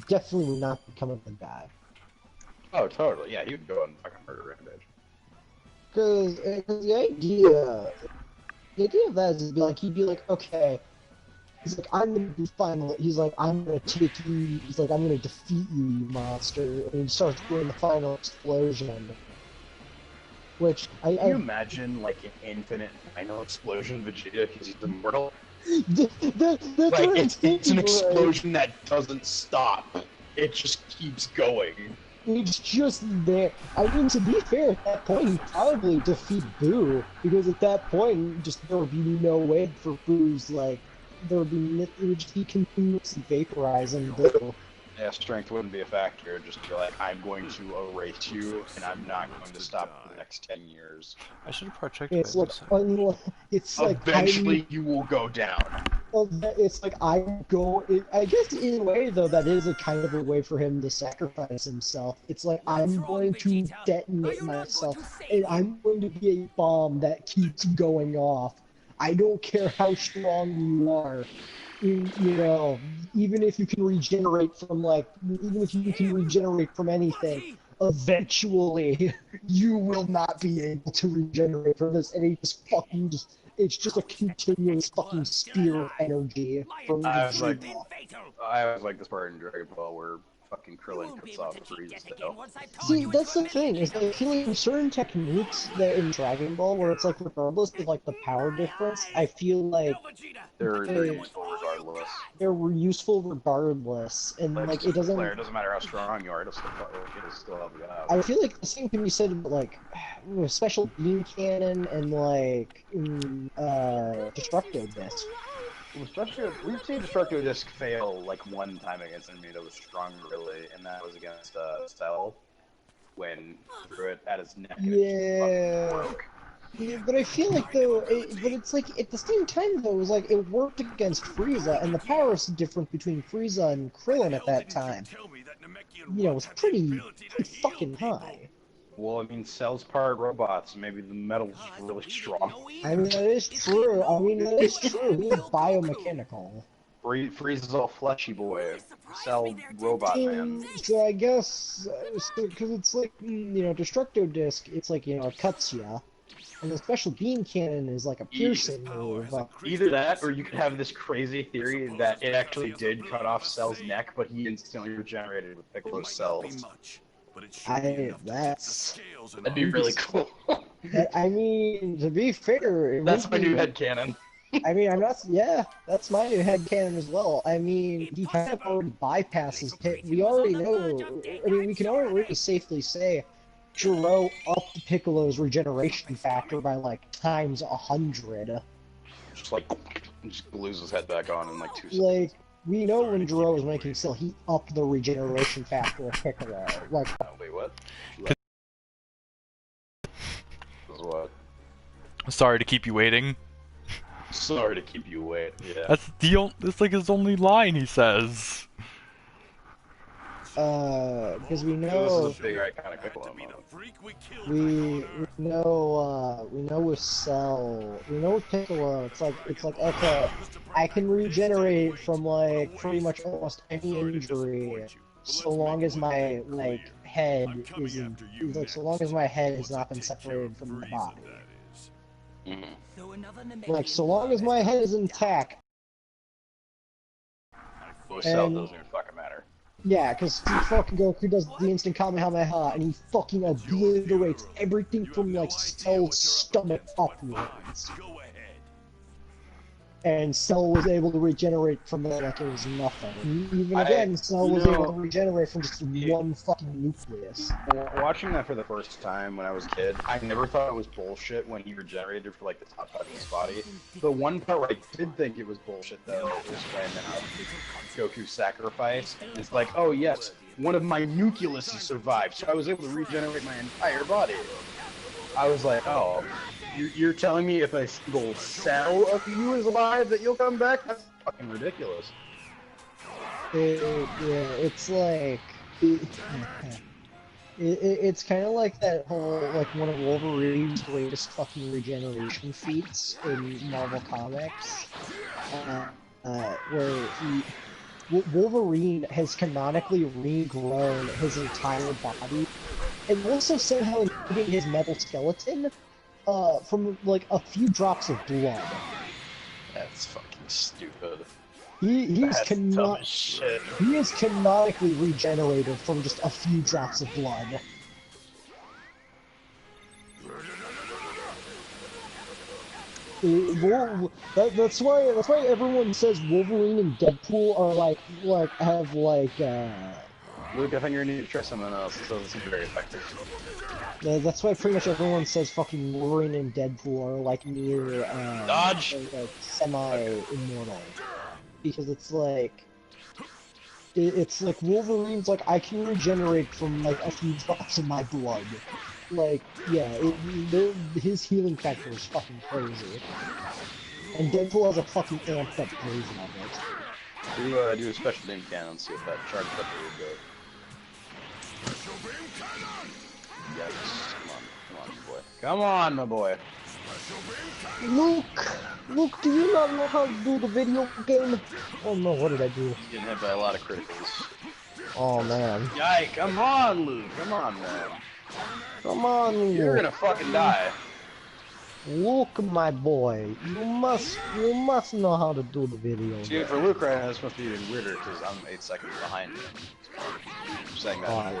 definitely would not become a good guy. Oh, totally. Yeah, he would go and fucking murder Rampage. Because the idea of that is he'd be like, okay, he's like, I'm gonna be final. He's like, I'm gonna take you. He's like, I'm gonna defeat you, you monster. And he starts doing the final explosion. Which Can you imagine like an infinite final explosion Vegeta because he's immortal? that's Like what it's an right? explosion that doesn't stop. It just keeps going. It's just there. I mean, to be fair, at that point, he'd probably defeat Boo, because at that point, there would be no way for Boo's, like, it would just be continuously vaporizing Boo. Yeah, strength wouldn't be a factor, just be like, I'm going to erase you, and I'm not going to stop for the next 10 years. I should have probably checked It's my like, website. it's like, Eventually, you will go down. Well, it's like I guess in a way though that is a kind of a way for him to sacrifice himself. It's like I'm wrong, going to Vegeta? Are detonate you not myself, going to save and him? I'm going to be a bomb that keeps going off. I don't care how strong you are. You know, even if you can regenerate from even if you can regenerate from anything, eventually you will not be able to regenerate from this, and it's just a continuous fucking spear of energy from I was like, Vegeta. I was like this part in Dragon Ball where fucking Krillin cuts off Frieza's tail. See, that's the thing, is that I feel like there's certain techniques that in Dragon Ball where it's like regardless of like the power difference, I feel like They're they- useful regardless. they're useful regardless, and like it doesn't. It doesn't matter how strong you are, it'll still help you out. I feel like the same can be said about like special beam cannon and like destructo disc. We've seen Destructo Disc fail like one time against an enemy that was strong, really, and that was against Cell when he threw it at his neck. And it Yeah. fucking broke. Yeah, but I feel like though, but it's like at the same time though, it was like it worked against Frieza, and the power difference between Frieza and Krillin at that time, you know, was pretty fucking high. Well, I mean, Cell's part robots, maybe the metal's really strong. I mean, that is true. I mean, that is true. He's biomechanical. Frieza's all fleshy boy. Cell robot man. So I guess, because it's like, you know, Destructo Disc, it's like, you know, it cuts ya. And the special beam cannon is like a piercing move. Either that, or you could have this crazy theory that it actually did cut off Cell's neck, but he instantly regenerated with Piccolo's cells. That'd be really cool. I mean, to be fair, That's my new headcanon. I mean, that's my new headcanon as well. I mean, he kind of already bypasses Pick. We already know, I mean, we can already safely say Jiro upped Piccolo's regeneration factor by like times 100. Just glues his head back on in like 2 seconds. Like, we know when Jiro was making Cell, he upped the regeneration factor of Piccolo. Like, Wait, what? What? Sorry to keep you waiting. Sorry to keep you waiting. Yeah. That's like his only line he says. because we This know is a big iconic Piccolo moment. we know with Cell, we know with Piccolo, it's like okay, I can regenerate from like pretty much almost any injury, so long as my head so long as my head has not been separated from the body. Like, so long as my head is intact. With Cell doesn't even fucking matter. Yeah, because fucking Goku does the instant Kamehameha and he fucking obliterates everything from like Cell's stomach upwards. And Cell was able to regenerate from that like it was nothing. Even again, Cell was able to regenerate from just one fucking nucleus. Watching that for the first time when I was a kid, I never thought it was bullshit when he regenerated for like the top part of his body. The one part where I did think it was bullshit though is when Goku sacrificed. It's like, oh yes, one of my nucleuses survived, so I was able to regenerate my entire body. I was like, oh, you're telling me if a single cell of you is alive that you'll come back? That's fucking ridiculous. It's like it's kind of like that whole one of Wolverine's greatest fucking regeneration feats in Marvel Comics, where Wolverine has canonically regrown his entire body, and also somehow including his metal skeleton, from like a few drops of blood. That's fucking stupid. He is canonically regenerated from just a few drops of blood. That's why everyone says Wolverine and Deadpool are have Luke, I think you're gonna need to try something else. This doesn't seem very effective. That's why pretty much everyone says fucking Wolverine and Deadpool are like near Dodge! like semi-immortal. Because it's like Wolverine's like, I can regenerate from like a few drops of my blood. Like, yeah, his healing factor is fucking crazy. And Deadpool has a fucking amped up version of it. Do a special beam cannon, see if that charges up a little bit. Yikes. Come on, my boy. Come on, my boy. Luke, do you not know how to do the video game? Oh no, what did I do? Getting hit by a lot of criticals. Oh man. Yike, come on, Luke. Come on, man. Come on, Luke. You're gonna fucking die. Luke, my boy, you must know how to do the video. See, for Luke right now, this must be even weirder because I'm 8 seconds behind him. I'm saying that.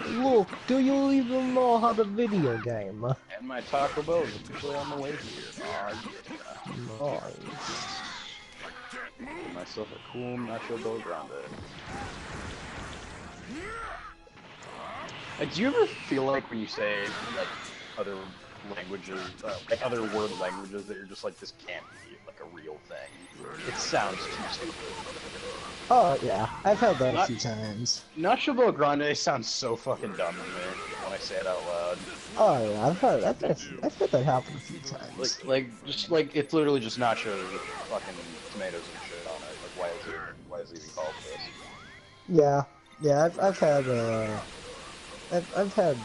Luke, do you even know how to video game? And my Taco Bell is officially on the way here. Oh, yeah. Nice. Get myself a cool Nacho Bel Grande. Do you ever feel like when you say, like, other languages, like other word languages, that you're just like, this can't be, like, a real thing? It sounds too stupid. Oh yeah, I've had that a few times. Nacho Bel Grande sounds so fucking dumb to me when I say it out loud. Oh yeah, I've heard that happen a few times. Like, it's literally just nachos with fucking tomatoes and shit on it. Like, why is it even called this? Yeah, I've had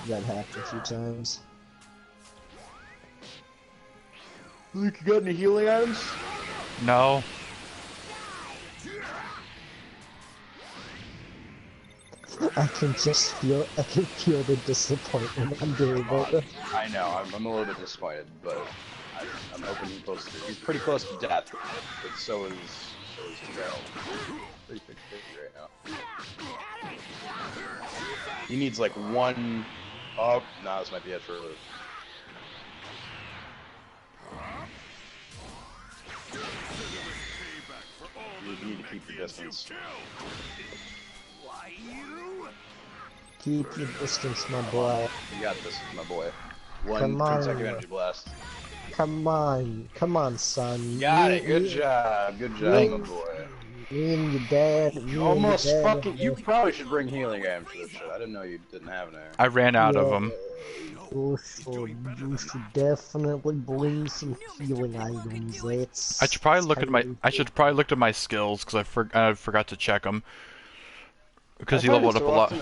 that happen a few times. Luke, you got any healing items? No. I can feel the disappointment I'm doing it. I know, I'm a little bit disappointed, but I'm hoping he's pretty close to death, but so is Terrell. Pretty 50-50 right now. He needs like one. Oh, no, this might be it for Luke. You need to keep your distance. Keep your distance, my boy. You got this, my boy. Come on. 10-second energy blast. Come on, son. Got it. Good job, my boy. Me and your dad. You probably should bring healing items for this shit. I didn't know you didn't have any. I ran out of them. You should definitely bring some healing items. I should probably look at my skills because I forgot to check them. Because he leveled up a lot.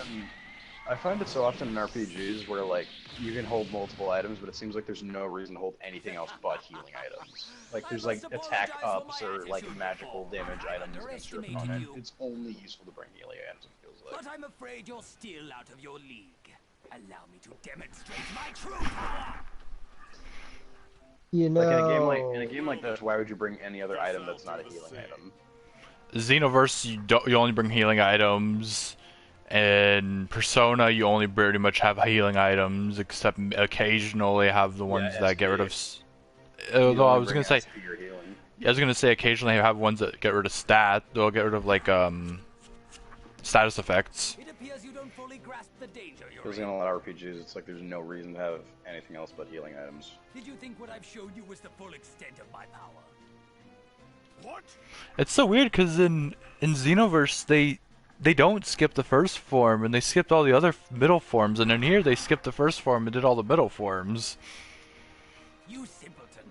I find it so often in RPGs where like you can hold multiple items, but it seems like there's no reason to hold anything else but healing items. Like there's like attack ups or like magical damage items against your opponent. It's only useful to bring healing items. It feels like. But I'm afraid you're still out of your league. Allow me to demonstrate my true power. You know, like in a game like this, why would you bring any other item that's not a healing item? Xenoverse, you only bring healing items. In Persona, you only pretty much have healing items, except occasionally have the ones that get rid of. Although I was gonna say, occasionally have ones that get rid of stat. They'll get rid of like status effects. It appears you don't fully grasp the danger you're Because in a lot of RPGs, it's like there's no reason to have anything else but healing items. Did you think what I've showed you was the full extent of my power? What? It's so weird because in Xenoverse they don't skip the first form, and they skipped all the other middle forms, and in here they skipped the first form and did all the middle forms. You simpleton.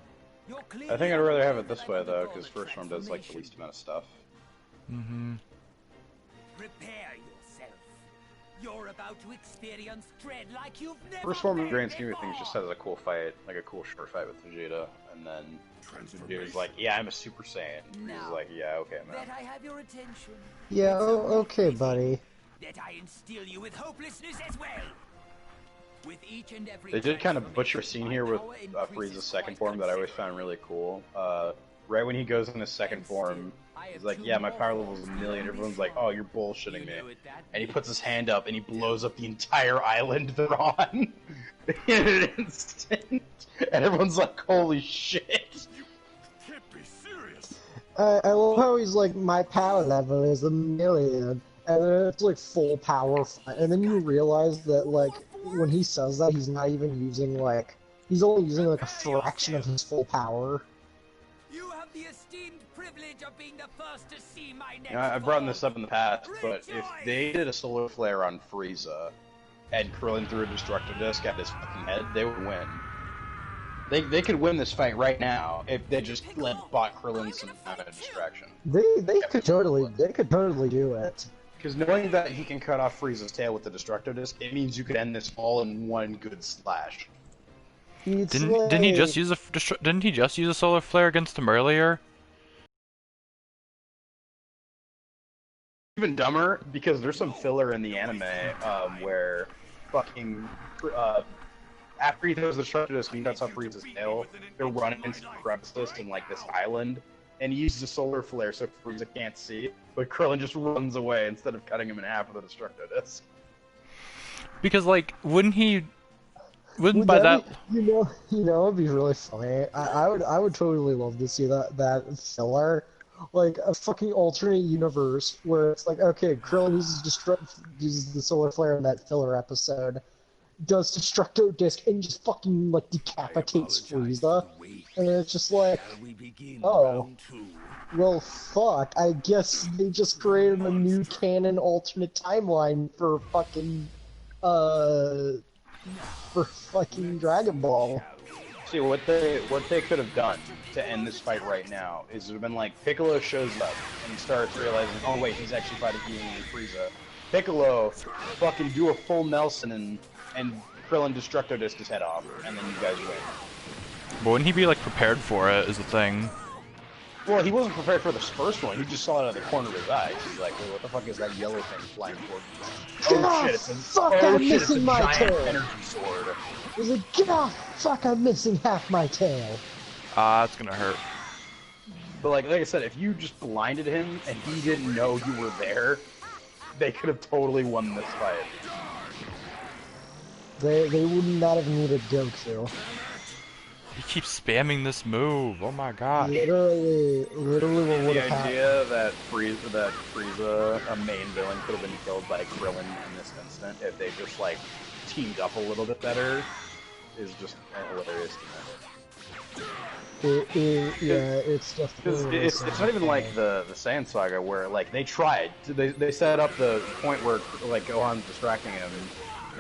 I think I'd rather have it this way though, because first form does like the least amount of stuff. Mm-hmm. Prepare yourself. You're about to experience dread like you've never. First form in the grand scheme of things just has a cool fight, like a cool short fight with Vegeta, and then Vegeta's like, "Yeah, I'm a Super Saiyan." He's like, "Yeah, okay, man." That I have your attention. yeah, okay, buddy. That I instill you with hopelessness as well. With each and every. They did kind of butcher a scene here with Frieza's second form that I always found really cool. Right when he goes in his second form, he's like, "Yeah, my power level is 1,000,000." Everyone's like, "Oh, you're bullshitting me." And he puts his hand up and he blows up the entire island they're on in an instant. And everyone's like, "Holy shit!" You can't be serious. I love how he's like, my power level is 1,000,000, and then it's like full power, and then you realize that like when he says that, he's not even using like, he's only using like a fraction of his full power. You have the esteemed privilege of being the first to see my next. I've brought this up in the past, but if they did a solar flare on Frieza and Krillin threw a destructive disc at his fucking head, they would win. They could win this fight right now if they just bought Krillin some kind of distraction. They could totally do it. Because knowing that he can cut off Frieza's tail with the Destructo Disc, it means you could end this all in one good slash. Didn't he just use a solar flare against him earlier? Even dumber, because there's some filler in the anime where fucking after he throws the Destructo Disc and he cuts off Frieza's tail, they're running into the crevices in like this island, and he uses a solar flare so Frieza can't see, but Krillin just runs away instead of cutting him in half with a Destructo Disc. Because like, wouldn't by that you know it'd be really funny. I would totally love to see that filler, like a fucking alternate universe where it's like, okay, Krillin uses the solar flare in that filler episode, does Destructo Disc and just fucking like decapitates Frieza, and it's just like, oh, well, fuck. I guess they just created a new canon alternate timeline for fucking Dragon Ball. See, what they could have done to end this fight right now is it would have been like, Piccolo shows up and he starts realizing, oh wait, he's actually fighting Frieza. Piccolo, fucking do a full Nelson and Krillin Destructo Disc his head off, and then you guys win. But wouldn't he be like prepared for it? Is the thing. Well, he wasn't prepared for this first one. He just saw it out of the corner of his eye. He's like, "Wait, what the fuck is that yellow thing flying towards me?" Oh shit! It's a my giant tail. energy sword. He's like, get off! Fuck! I'm missing half my tail. That's gonna hurt. But like I said, if you just blinded him and he didn't know you were there, they could have totally won this fight. They would not have needed Goku. He keeps spamming this move. Oh my god. Literally what would have happened. The idea that Frieza, a main villain, could have been killed by Krillin in this instant if they just like teamed up a little bit better is just hilarious to me. It's definitely. It's not even like the Saiyan Saga where like they tried. They set up the point where like Gohan's distracting him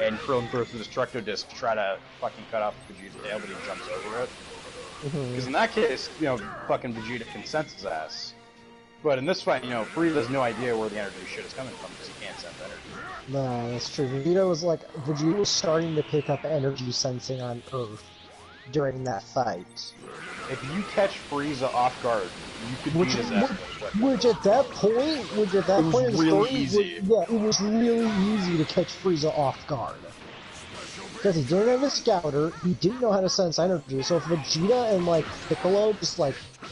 and Krillin throws the Destructo Disc to try to fucking cut off Vegeta's tail, but he jumps over it. Because in that case, fucking Vegeta can sense his ass. But in this fight, Frieza has no idea where the energy shit is coming from because he can't sense energy. No, that's true. Vegeta was starting to pick up energy sensing on Earth during that fight. If you catch Frieza off guard, you could beat his ass. Which at that point in the story, easy. it was really easy to catch Frieza off guard. Because he didn't have a scouter, he didn't know how to sense energy, so if Vegeta and, Piccolo just,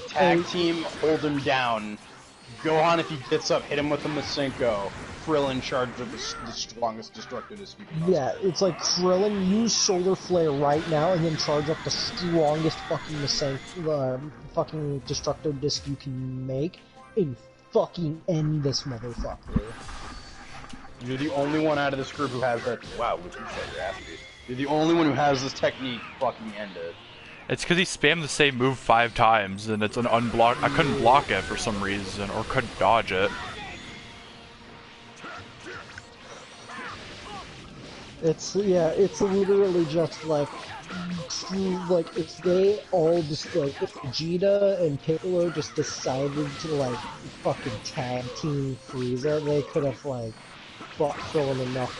tag team, hold him down. Gohan, if he gets up, hit him with the Masenko. Krillin charged with the strongest Destructo Disc you can. Yeah, it's like, Krillin, use Solar Flare right now, and then charge up the strongest fucking fucking Destructo Disc you can make, and fucking end this motherfucker. You're the only one out of this group who has that. Wow, would you shut your ass, dude? You're the only one who has this technique fucking ended. It's because he spammed the same move 5 times, and it's an unblock. I couldn't block it for some reason, or couldn't dodge it. It's literally just if they all just if Vegeta and Piccolo just decided to fucking tag team Frieza, they could have fought Krillin enough.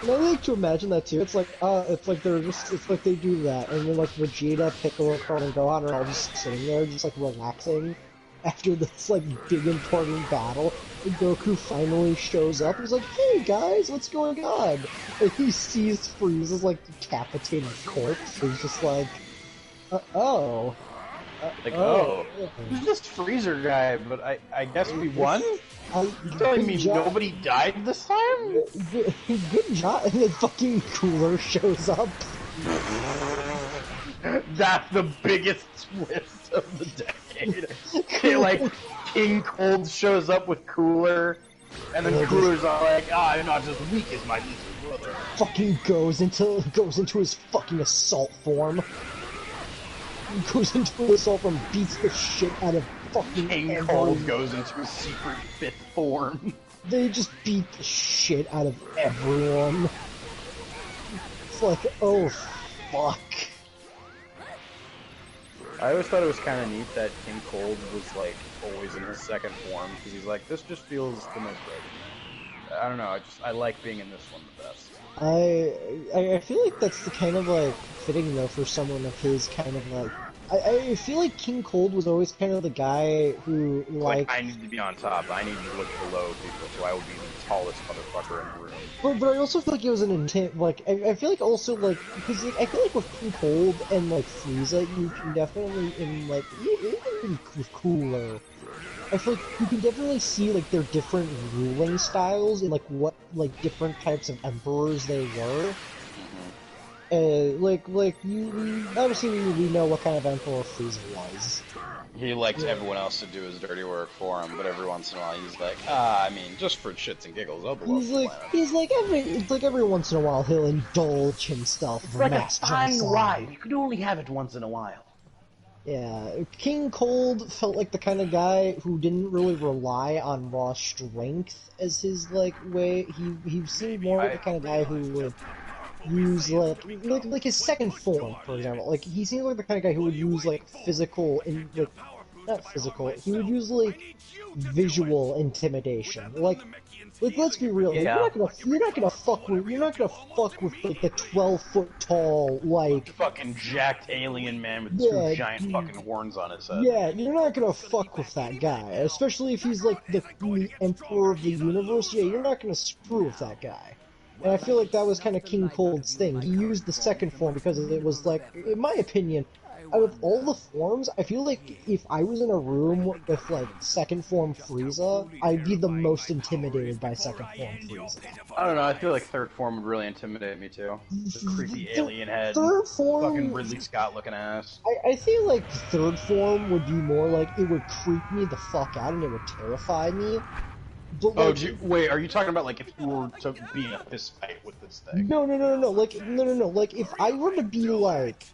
And I like to imagine that too. It's like they do that, and then Vegeta, Piccolo, Krillin, and Gohan are all just sitting there, just relaxing after this big important battle. And Goku finally shows up. He's like, "Hey guys, what's going on?" And he sees Frieza's decapitated corpse. He's just "Oh." Who's this Freezer guy? But I guess we won? You're telling me nobody died this time? Good job. And then fucking Cooler shows up. That's the biggest twist of the decade. King Cold shows up with Cooler, and then Cooler's all I'm not just weak as my little brother. Fucking goes into his fucking assault form. Goes into his assault form, beats the shit out of fucking King Cold goes into his secret 5th form. They just beat the shit out of everyone. It's oh fuck. I always thought it was kind of neat that King Cold was like always in his second form because he's like, this just feels the most right. I don't know. I like being in this one the best. I feel like that's the kind of like fitting though for someone of his kind of like. I feel like King Cold was always kind of the guy who like I need to be on top. I need to look below people, so I will be the tallest motherfucker in the room. But I also feel like it was an intent. Like I feel like also like because like, I feel like with King Cold and like Frieza, you can definitely in like even with Cooler. I feel like you can definitely see like their different ruling styles and like what like different types of emperors they were. Obviously we know what kind of emperor Frieza was. He likes everyone else to do his dirty work for him, but every once in a while he's like, I mean, just for shits and giggles, I'll blow up the planet. Every once in a while he'll indulge himself. It's like a fine ride. You can only have it once in a while. Yeah, King Cold felt like the kind of guy who didn't really rely on raw strength as his like way. He seemed more like the kind of guy who would use like his second form, for example. Like he seems like the kind of guy who would use like physical and like not physical. He would use like visual intimidation. Like let's be real. Yeah. You're not gonna fuck with like the 12-foot tall like fucking jacked alien man with two giant fucking horns on his head. Yeah, you're not gonna fuck with that guy, especially if he's like the emperor of the universe. Yeah, you're not gonna screw with that guy. And I feel like that was kind of King Cold's thing. He used the second form because it was like, in my opinion, out of all the forms, I feel like if I was in a room with like second form Frieza, I'd be the most intimidated by second form Frieza. I don't know, I feel like third form would really intimidate me too. The creepy alien head, third form, fucking Ridley Scott looking ass. I feel like third form would be more like, it would creep me the fuck out and it would terrify me. But, like, wait, are you talking about like if you were to be in a fist fight with this thing? No. Like if I were to be like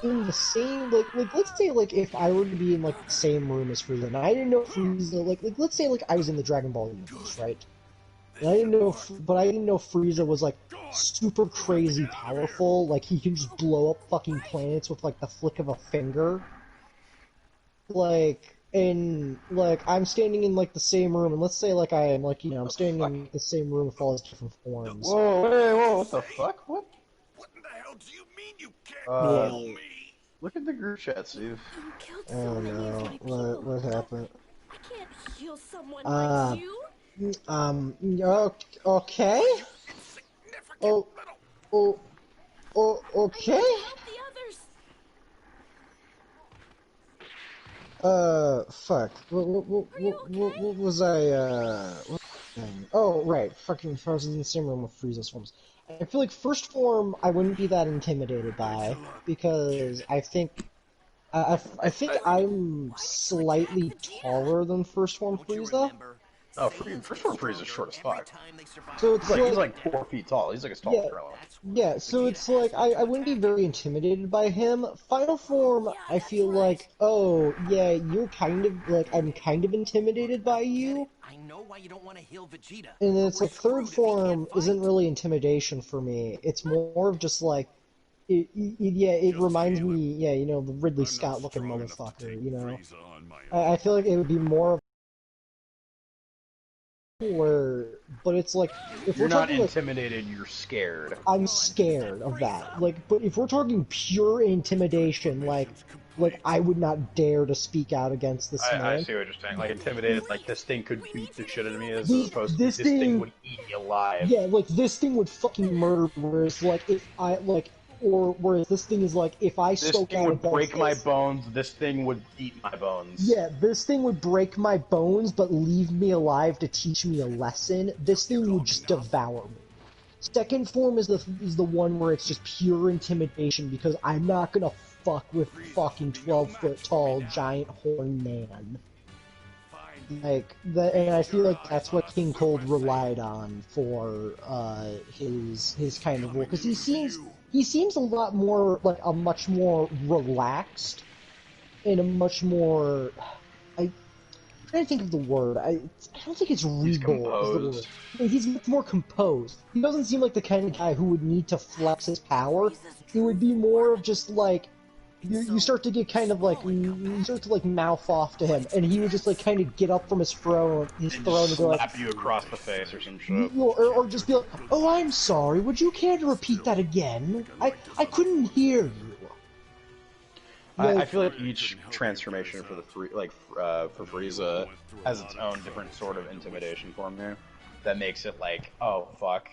in the same like let's say like if I were to be in like the same room as Frieza, and I didn't know Frieza like let's say like I was in the Dragon Ball universe, right? And I didn't know Frieza was like super crazy powerful, like he can just blow up fucking planets with like the flick of a finger. And like I'm standing in like the same room, and let's say like I am like I'm standing in the same room with all his different forms. Whoa, what the fuck? What? What in the hell do you mean you can't kill me? Look at the group chat, Steve. You killed so Oh many of my no, people. what happened? I can't heal someone like you. Okay. Okay. Help the others. Fuck. What was I, Oh, right. Fucking I was in the same room with Frieza's forms. I feel like first form I wouldn't be that intimidated by, because I think I'm slightly taller than first form Frieza. Oh, first form Frieza's short as fuck. So it's He's like 4 feet tall. He's like as tall as Gorilla. Yeah, so it's like, I wouldn't be very intimidated by him. Final form, I feel like, oh, yeah, you're kind of, like, I'm kind of intimidated by you. I know why you don't want to heal Vegeta. And then it's like, third form isn't really intimidation for me. It's more of just like, it reminds me, the Ridley Scott looking motherfucker, I feel like it would be more of but it's like if You're we're not talking intimidated, you're scared. I'm scared of that. But if we're talking pure intimidation, like I would not dare to speak out against this man. I see what you're saying. Like intimidated, like this thing could beat the shit out of me, as opposed to this thing would eat me alive. Yeah, like this thing would fucking murder me. Whereas like if I whereas this thing is like if I spoke out against this thing would break my bones. This thing would eat my bones. Yeah, this thing would break my bones, but leave me alive to teach me a lesson. This thing would just devour me. Second form is the one where it's just pure intimidation, because I'm not gonna fuck with fucking 12-foot tall giant horn man. Like that, and I feel like that's what King Cold relied on for his kind of role, because he seems a lot more like a much more relaxed and a much more I'm trying to think of the word. I don't think it's regal. He's composed. Is the word. He's much more composed. He doesn't seem like the kind of guy who would need to flex his power. It would be more of just like you start to get kind of like you start to like mouth off to him, and he would just like kind of get up from his throne and go like, slap you across the face or some shit. or just be like, "Oh, I'm sorry. Would you care to repeat that again? I couldn't hear you." I feel like each transformation for for Frieza has its own different sort of intimidation for me that makes it like, oh fuck.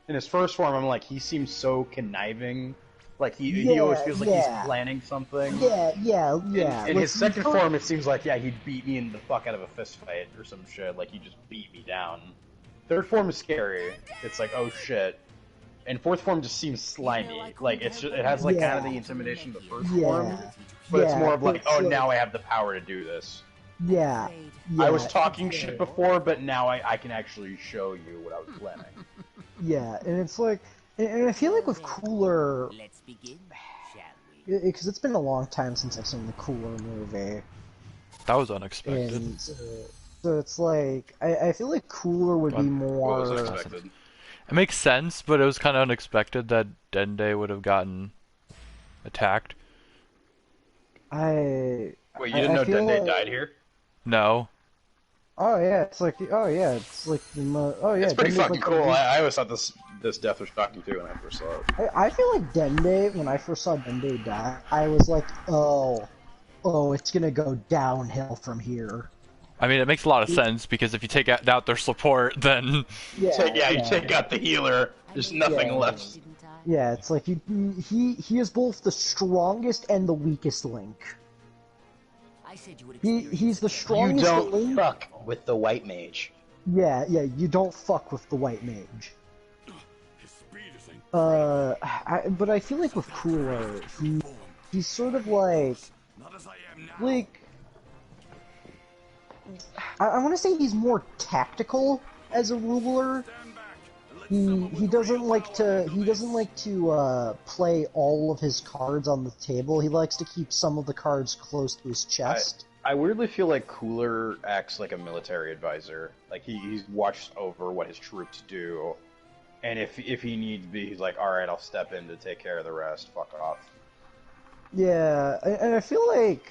In his first form, I'm like, he seems so conniving. Like he always feels like he's planning something. Yeah. In his second form, it seems like he'd beat me in the fuck out of a fist fight or some shit. Like he just beat me down. Third form is scary. It's like, oh shit. And fourth form just seems slimy. Like it has like kind of the intimidation of the first form, but it's more of like, oh, now I have the power to do this. Yeah. I was talking shit before, but now I can actually show you what I was planning. Yeah, and it's like, and I feel like with Cooler, Let's begin, shall we? because it's been a long time since I've seen the Cooler movie, That was unexpected. and so it's like, I feel like Cooler would be more. What was expected? It makes sense, but it was kind of unexpected that Dende would have gotten attacked. Wait, you didn't know Dende died here? No. Oh yeah, it's like the oh yeah. It's pretty Dende's fucking like cool. I always thought this death was shocking too when I first saw it. I feel like Dende, when I first saw Dende die, I was like, oh, it's gonna go downhill from here. I mean, it makes a lot of sense, because if you take out their support, then... You take out the healer, there's nothing left. Yeah, it's like he is both the strongest and the weakest link. I said you would He's the You strongest don't link. fuck with the white mage. Yeah, you don't fuck with the white mage. His speed is But I feel like with Cooler, he's sort of like, not as I am now. like, I want to say he's more tactical as a ruler. He doesn't like to play all of his cards on the table. He likes to keep some of the cards close to his chest. I weirdly feel like Cooler acts like a military advisor. Like he's watched over what his troops do, and if he needs be, he's like, all right, I'll step in to take care of the rest. Fuck off. Yeah, and I feel like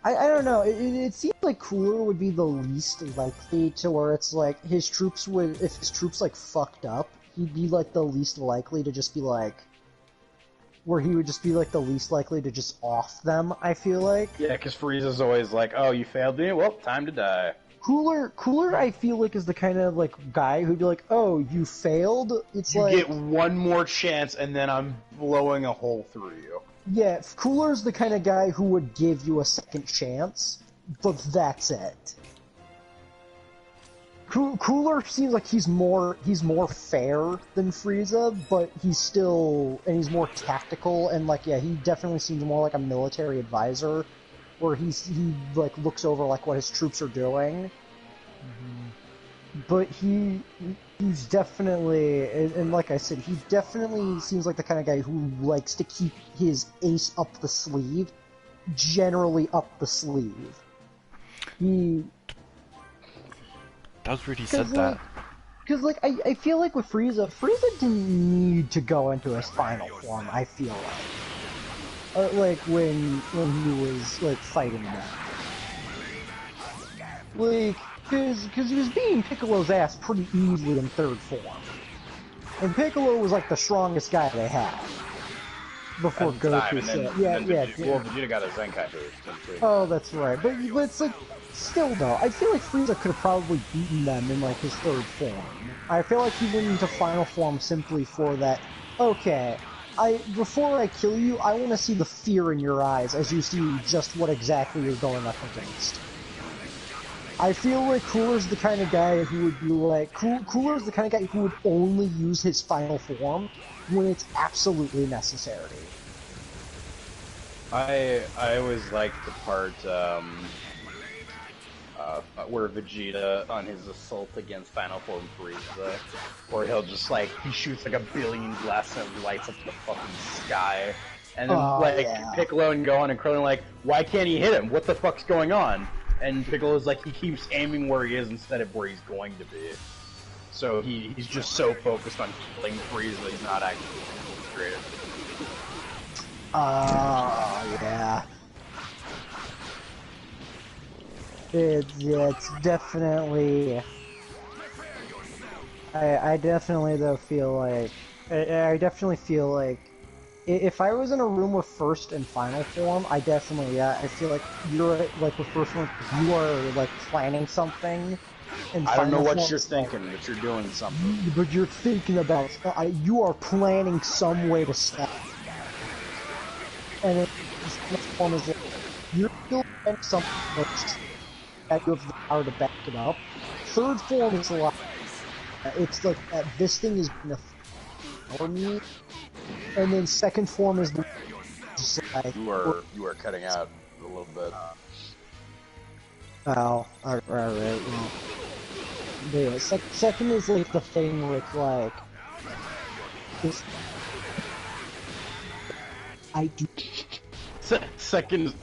I don't know. It seems like Cooler would be the least likely to where it's like if his troops like fucked up, he'd be like the least likely to just be like, where he would just be like the least likely to just off them. I feel like. Yeah, because Frieza's always like, oh, you failed me? Well, time to die. Cooler, I feel like is the kind of like guy who'd be like, oh, you failed. It's You like get one more chance, and then I'm blowing a hole through you. yeah, Cooler's the kind of guy who would give you a second chance, but that's it. Cooler seems like he's more fair than Frieza, but he's more tactical, and like, yeah, he definitely seems more like a military advisor, where he like looks over like what his troops are doing. But he's definitely, and like I said, he definitely seems like the kind of guy who likes to keep his ace up the sleeve, generally up the sleeve. That was weird he said that. Because, like, I feel like with Frieza didn't need to go into his final form, I feel like. Like, when he was, like, fighting them. Like, because he was beating Piccolo's ass pretty easily in third form. And Piccolo was, like, the strongest guy they had. Before Goku said, Well, Vegeta got a Zenkai boost. Oh, that's right. But it's like, still though, I feel like Frieza could have probably beaten them in like his third form. I feel like he went into final form simply for that. Okay, before I kill you, I want to see the fear in your eyes as you see just what exactly you're going up against. I feel like Cooler's the kind of guy who would be like, Cooler's the kind of guy who would only use his final form when it's absolutely necessary. I always liked the part where Vegeta, on his assault against Final Form Frieza, where he'll just like, he shoots like a billion blasts and lights up the fucking sky, and then Piccolo and Gohan and Krillin are like, why can't he hit him? What the fuck's going on? And Piccolo's like, he keeps aiming where he is instead of where he's going to be. So he's just so focused on killing Frieza, he's not actually concentrated. Yeah. It's definitely. I definitely though feel like I definitely feel like if I was in a room with first and final form, I definitely I feel like you're like with first one, you are like planning something, and I don't know final what form you're is like, thinking, but you're doing something. but you're thinking about you are planning some way to stop, and then second form is like you're still planning something that you have the power to back it up. Third form is a lot. It's like that this thing is gonna for me, and then second form is the just like You are cutting out a little bit. oh, alright, well, but yeah, second is like the thing with like this. I do. Second,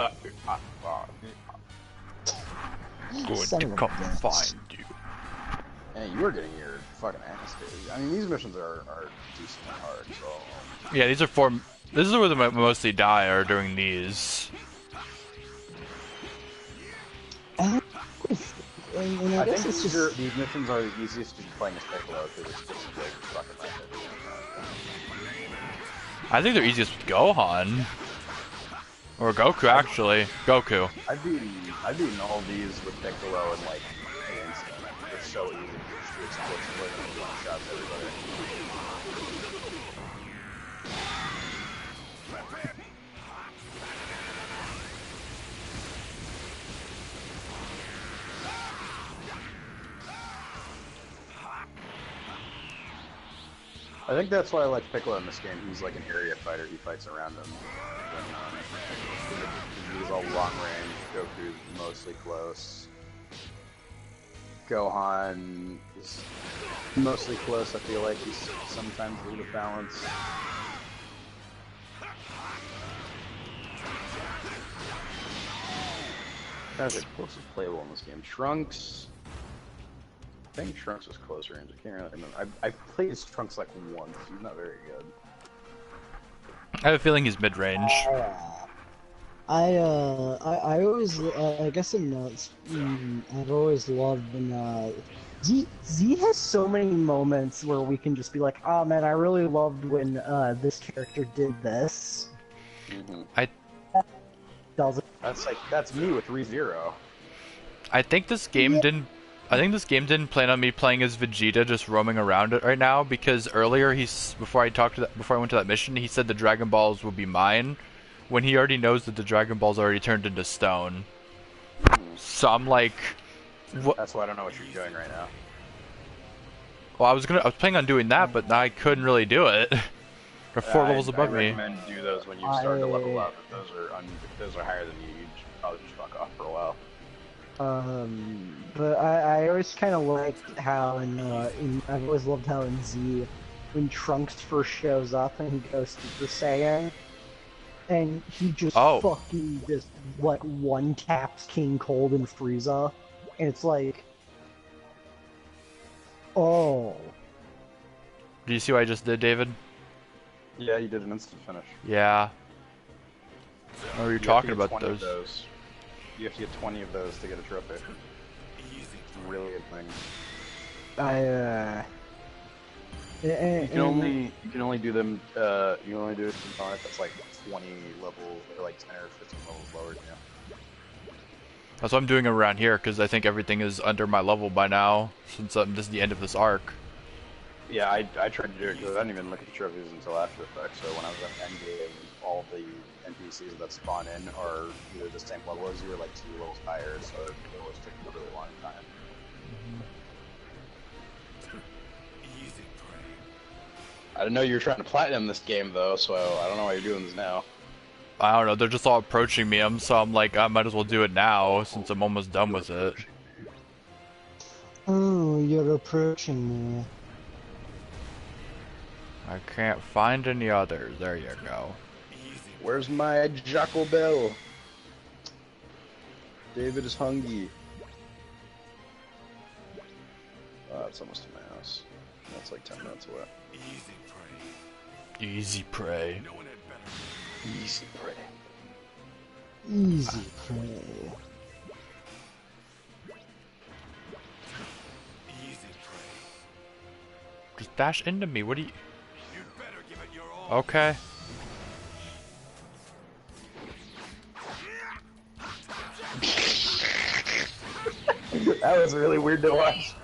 Going Son to of a come bitch. find you. hey, you are getting your fucking ass kicked. I mean, these missions are decently hard, so. Yeah, these are for. This is where they mostly die, are during these. And I I guess think it's just these missions are the easiest to be playing as Piccolo because it's just like fucking rapid. I think they're easiest with Gohan. Or Goku, actually. Goku. I've beaten all these with Piccolo in like an instant. They're so easy to just do explosively and one shots everybody. I think that's why I like Piccolo in this game. He's like an area fighter. He fights around him. He's all long range. Goku's mostly close. Gohan is mostly close. I feel like he's sometimes a little bit balanced. Guys are closest playable in this game. Trunks. I think Trunks is close range. I can't really remember. I played as Trunks like once. He's not very good. I have a feeling he's mid-range. I always I guess I've always loved when Z has so many moments where we can just be like, oh man, I really loved when this character did this. Mm-hmm. Does it? That's me with ReZero. I think this game didn't. I think this game didn't plan on me playing as Vegeta, just roaming around it right now. Because earlier, before I went to that mission, he said the Dragon Balls would be mine, when he already knows that the Dragon Balls already turned into stone. So I'm like, what? That's why I don't know what you're doing right now. Well, I was planning on doing that, but now I couldn't really do it. They're 4 levels above me. I recommend do those when you start to level up. If those are higher than you should probably just fuck off for a while. But I always kind of liked how I've always loved how in Z, when Trunks first shows up and he goes Super Saiyan, and he just fucking just like one taps King Cold and Frieza, and it's like, oh. Do you see what I just did, David? Yeah, you did an instant finish. Yeah. What were you talking about those? You have to get 20 of those to get a trophy. It's a really good thing. You can only do them. You can only do it to an opponent that's like 20 levels or like 10 or 15 levels lower than you. That's what I'm doing around here, because I think everything is under my level by now, since this is the end of this arc. Yeah, I tried to do it because I didn't even look at the trophies until after effects. So when I was at endgame, all the NPCs that spawn in are either the same level as you or like 2 levels higher, so it was taking a really long time. I didn't know you were trying to platinum this game though, so I don't know why you're doing this now. I don't know, they're just all approaching me, so I'm like, I might as well do it now, since I'm almost done with it. Oh, you're approaching me. I can't find any others. There you go. Where's my Jackal Bell? David is hungry. It's almost to my house. That's like 10 minutes away. Easy prey. Easy prey. Easy prey. Just dash into me. What do you? You'd better give it your all. Okay. That was really weird to watch.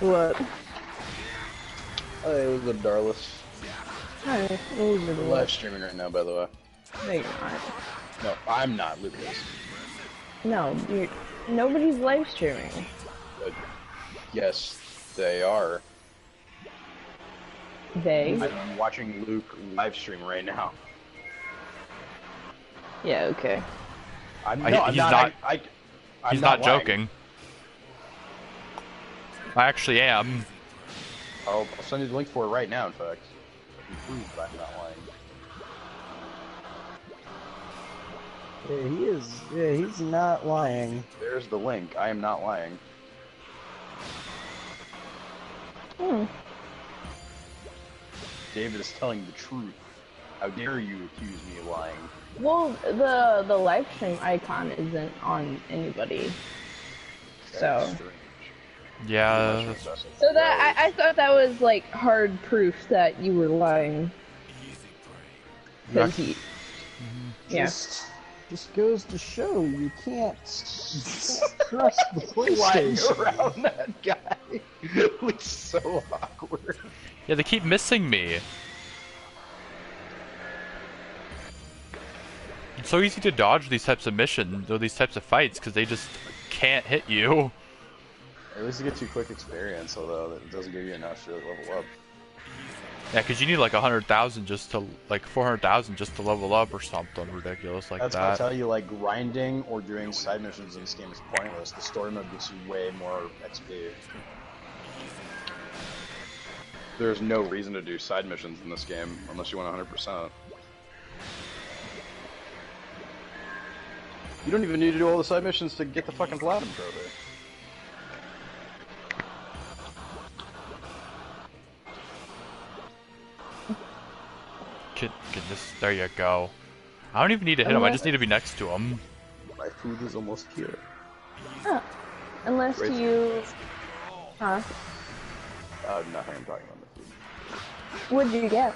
What? Oh, it was a Darlis. Hi, those are the We're live streaming right now, by the way. No, you're not. No, I'm not, Lucas. No, nobody's live streaming. Yes, they are. They? I'm watching Luke live stream right now. Yeah, okay. I'm He's not lying. joking. Joking. I actually am. I'll send you the link for it right now, in fact. You can prove I'm not lying. Yeah, he is. Yeah, he's not lying. There's the link. I am not lying. Hmm. David is telling the truth. How dare you accuse me of lying? Well, the live stream icon isn't on anybody. That's So. strange. Yeah. So that I thought that was like hard proof that you were lying. Because he. Yeah. Just goes to show you can't trust the PlayStation. Around that guy. It looks so awkward. Yeah, they keep missing me. It's so easy to dodge these types of missions or these types of fights because they just can't hit you. At least you get 2 quick experience, although that doesn't give you enough to level up. Yeah, because you need like 100,000 just to, like 400,000 just to level up or something ridiculous like That's why I that. tell you, like, grinding or doing side missions in this game is pointless. The story mode gives you way more XP. There's no reason to do side missions in this game unless you want 100%. You don't even need to do all the side missions to get the fucking platinum trophy. There you go. I don't even need to hit him, I just need to be next to him. My food is almost here. Oh. Unless Great. you. Huh? Nothing. I'm talking about the food. What'd you get?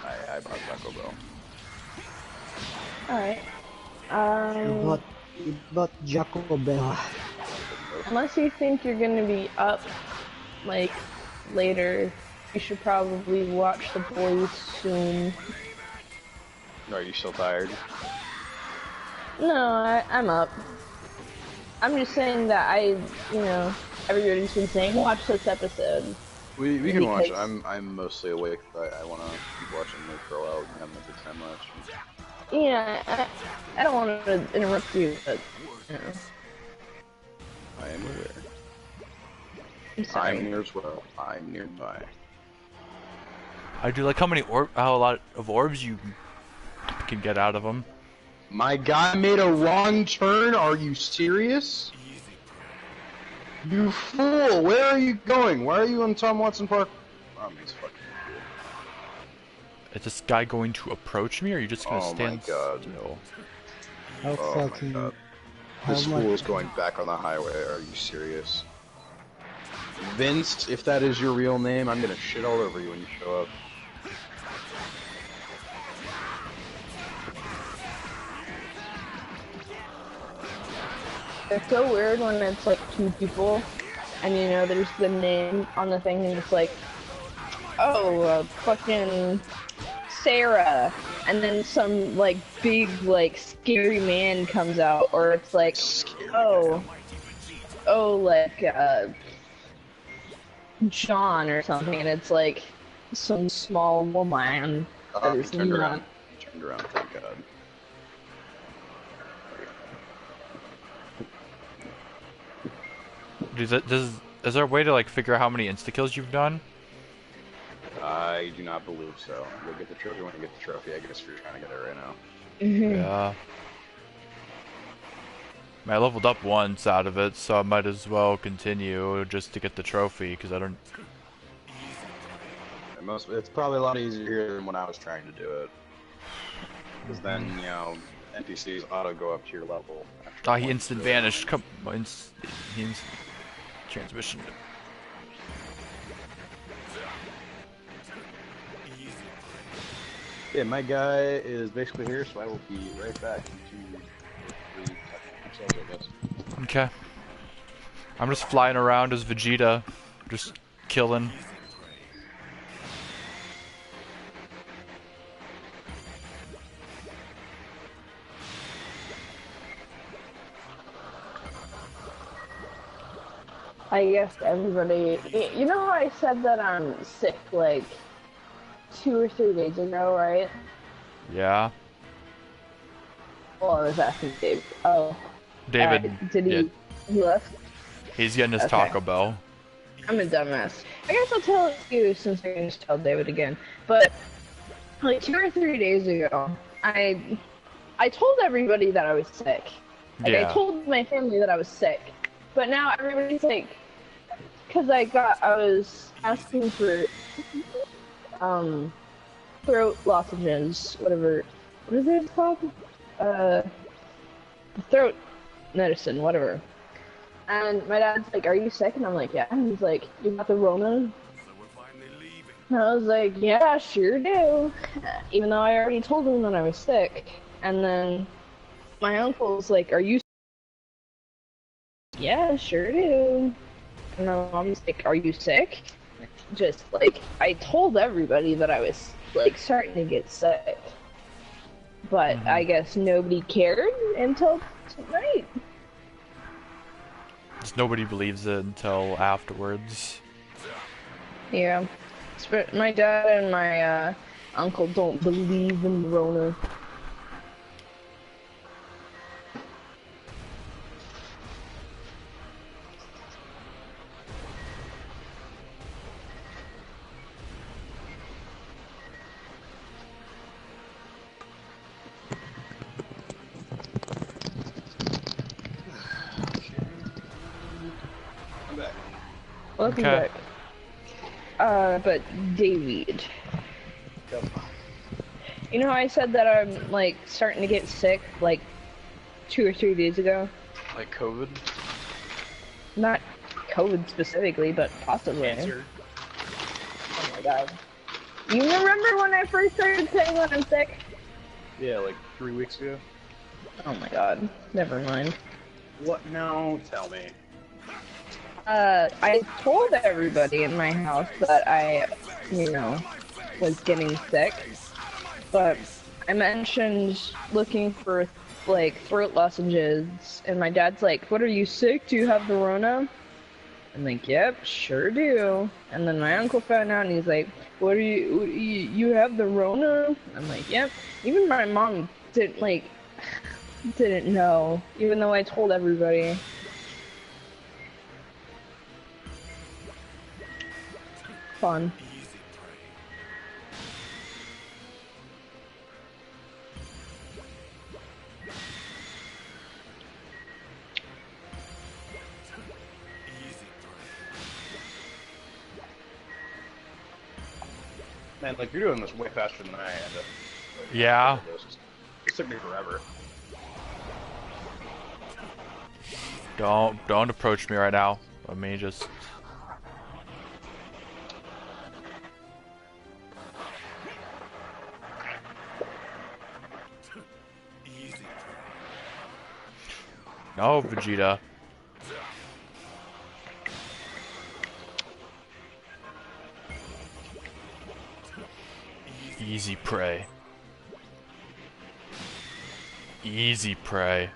I bought Taco Bell. Alright. But Jaco Bell. Unless you think you're gonna be up, like, later, you should probably watch The Boys soon. Are you still tired? No, I'm up. I'm just saying that everybody's been saying, watch this episode. We can watch it. Because- I'm mostly awake, but I want to keep watching Luke grow out and have a good time much. Yeah, I don't want to interrupt you, but, you know. I am aware. I'm sorry. I'm near as well. I'm nearby. I do like how a lot of orbs you can get out of them. My guy made a wrong turn? Are you serious? You fool! Where are you going? Why are you in Tom Watson Park? Oh, he's fucking cool. Is this guy going to approach me or are you just gonna Oh stand my God. still? How Oh my fucking. god. How This much? fool is going back on the highway. Are you serious? Vince, if that is your real name, I'm gonna shit all over you when you show up. It's so weird when it's like 2 people, and there's the name on the thing, and it's like, oh, fucking Sarah, and then some like big like scary man comes out, or it's like, like John or something, and it's like some small woman. Oh, that he is turned not- around. Turned around, thank God. Is there a way to like figure out how many insta kills you've done? I do not believe so. You'll get the trophy when you get the trophy, I guess, if you're trying to get it right now. Yeah. I leveled up once out of it, so I might as well continue just to get the trophy, because I don't... It's probably a lot easier here than when I was trying to do it. because then, you know, NPCs auto go up to your level. Ah, he instant vanished. Come, he instant transmission. Yeah, my guy is basically here, so I will be right back into 3 seconds, I guess. Okay. I'm just flying around as Vegeta, just killing. I guess everybody. You know how I said that I'm sick like 2 or 3 days ago, right? Yeah. Well, I was asking Dave. Oh. David. Did he? Yeah, He left. he's getting his Okay. Taco Bell. I'm a dumbass. I guess I'll tell you since I can just tell David again. But like 2 or 3 days ago, I told everybody that I was sick. Like Yeah. I told my family that I was sick. But now everybody's like, because I was asking for throat lozenges, whatever. What is it called? Throat medicine, whatever. And my dad's like, "Are you sick?" And I'm like, "Yeah." And he's like, "You got the Rona?" So we're finally leaving. And I was like, "Yeah, sure do." Even though I already told him that I was sick. And then my uncle's like, "Are you?" "Yeah, sure do." And my mom's like, "Are you sick?" Just like I told everybody that I was like starting to get sick. But I guess nobody cared until tonight. Just nobody believes it until afterwards. Yeah. My dad and my uncle don't believe in the Rona. I'm back. Welcome Okay. back. But David, Yep. you know how I said that I'm like starting to get sick like 2 or 3 days ago? Like COVID? Not COVID specifically, but possibly. Cancer? Oh my god. You remember when I first started saying that I'm sick? Yeah, like 3 weeks ago. Oh my god. Never mind. What? No, tell me. I told everybody in my house that I, was getting sick, but I mentioned looking for, like, throat lozenges, and my dad's like, "What, are you sick? Do you have the Rona?" I'm like, "Yep, sure do." And then my uncle found out, and he's like, "What are you have the Rona?" I'm like, "Yep." Even my mom didn't know, even though I told everybody. Fun. Man, like, you're doing this way faster than I am. Yeah. It took me forever. Don't approach me right now. Let me just. No, Vegeta. Easy prey. Easy prey.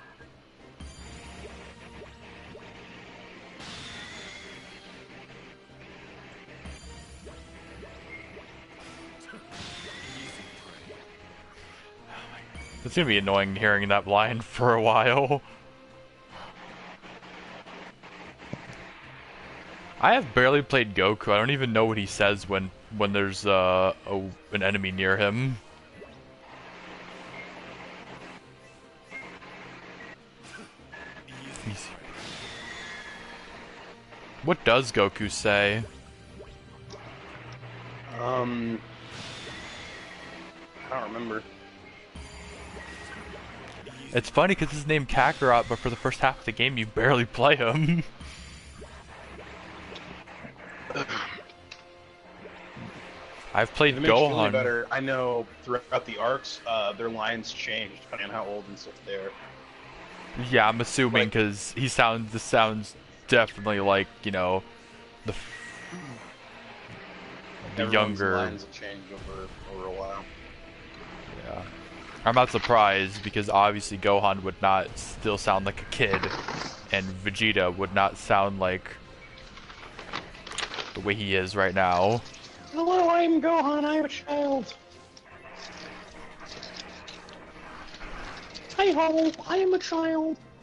It's gonna be annoying hearing that line for a while. I have barely played Goku. I don't even know what he says when there's an enemy near him. Easy. What does Goku say? I don't remember. It's funny because his name Kakarot, but for the first half of the game, you barely play him. I've played If it makes you feel any Gohan. better, I know throughout the arcs, their lines change depending on how old and stuff they are. Yeah, I'm assuming Like- because this sounds definitely like, you know, the Everyone's younger. lines will change over a while. Yeah. I'm not surprised because obviously Gohan would not still sound like a kid, and Vegeta would not sound like the way he is right now. Hello, I'm Gohan. I'm a child. Hi ho, I am a child.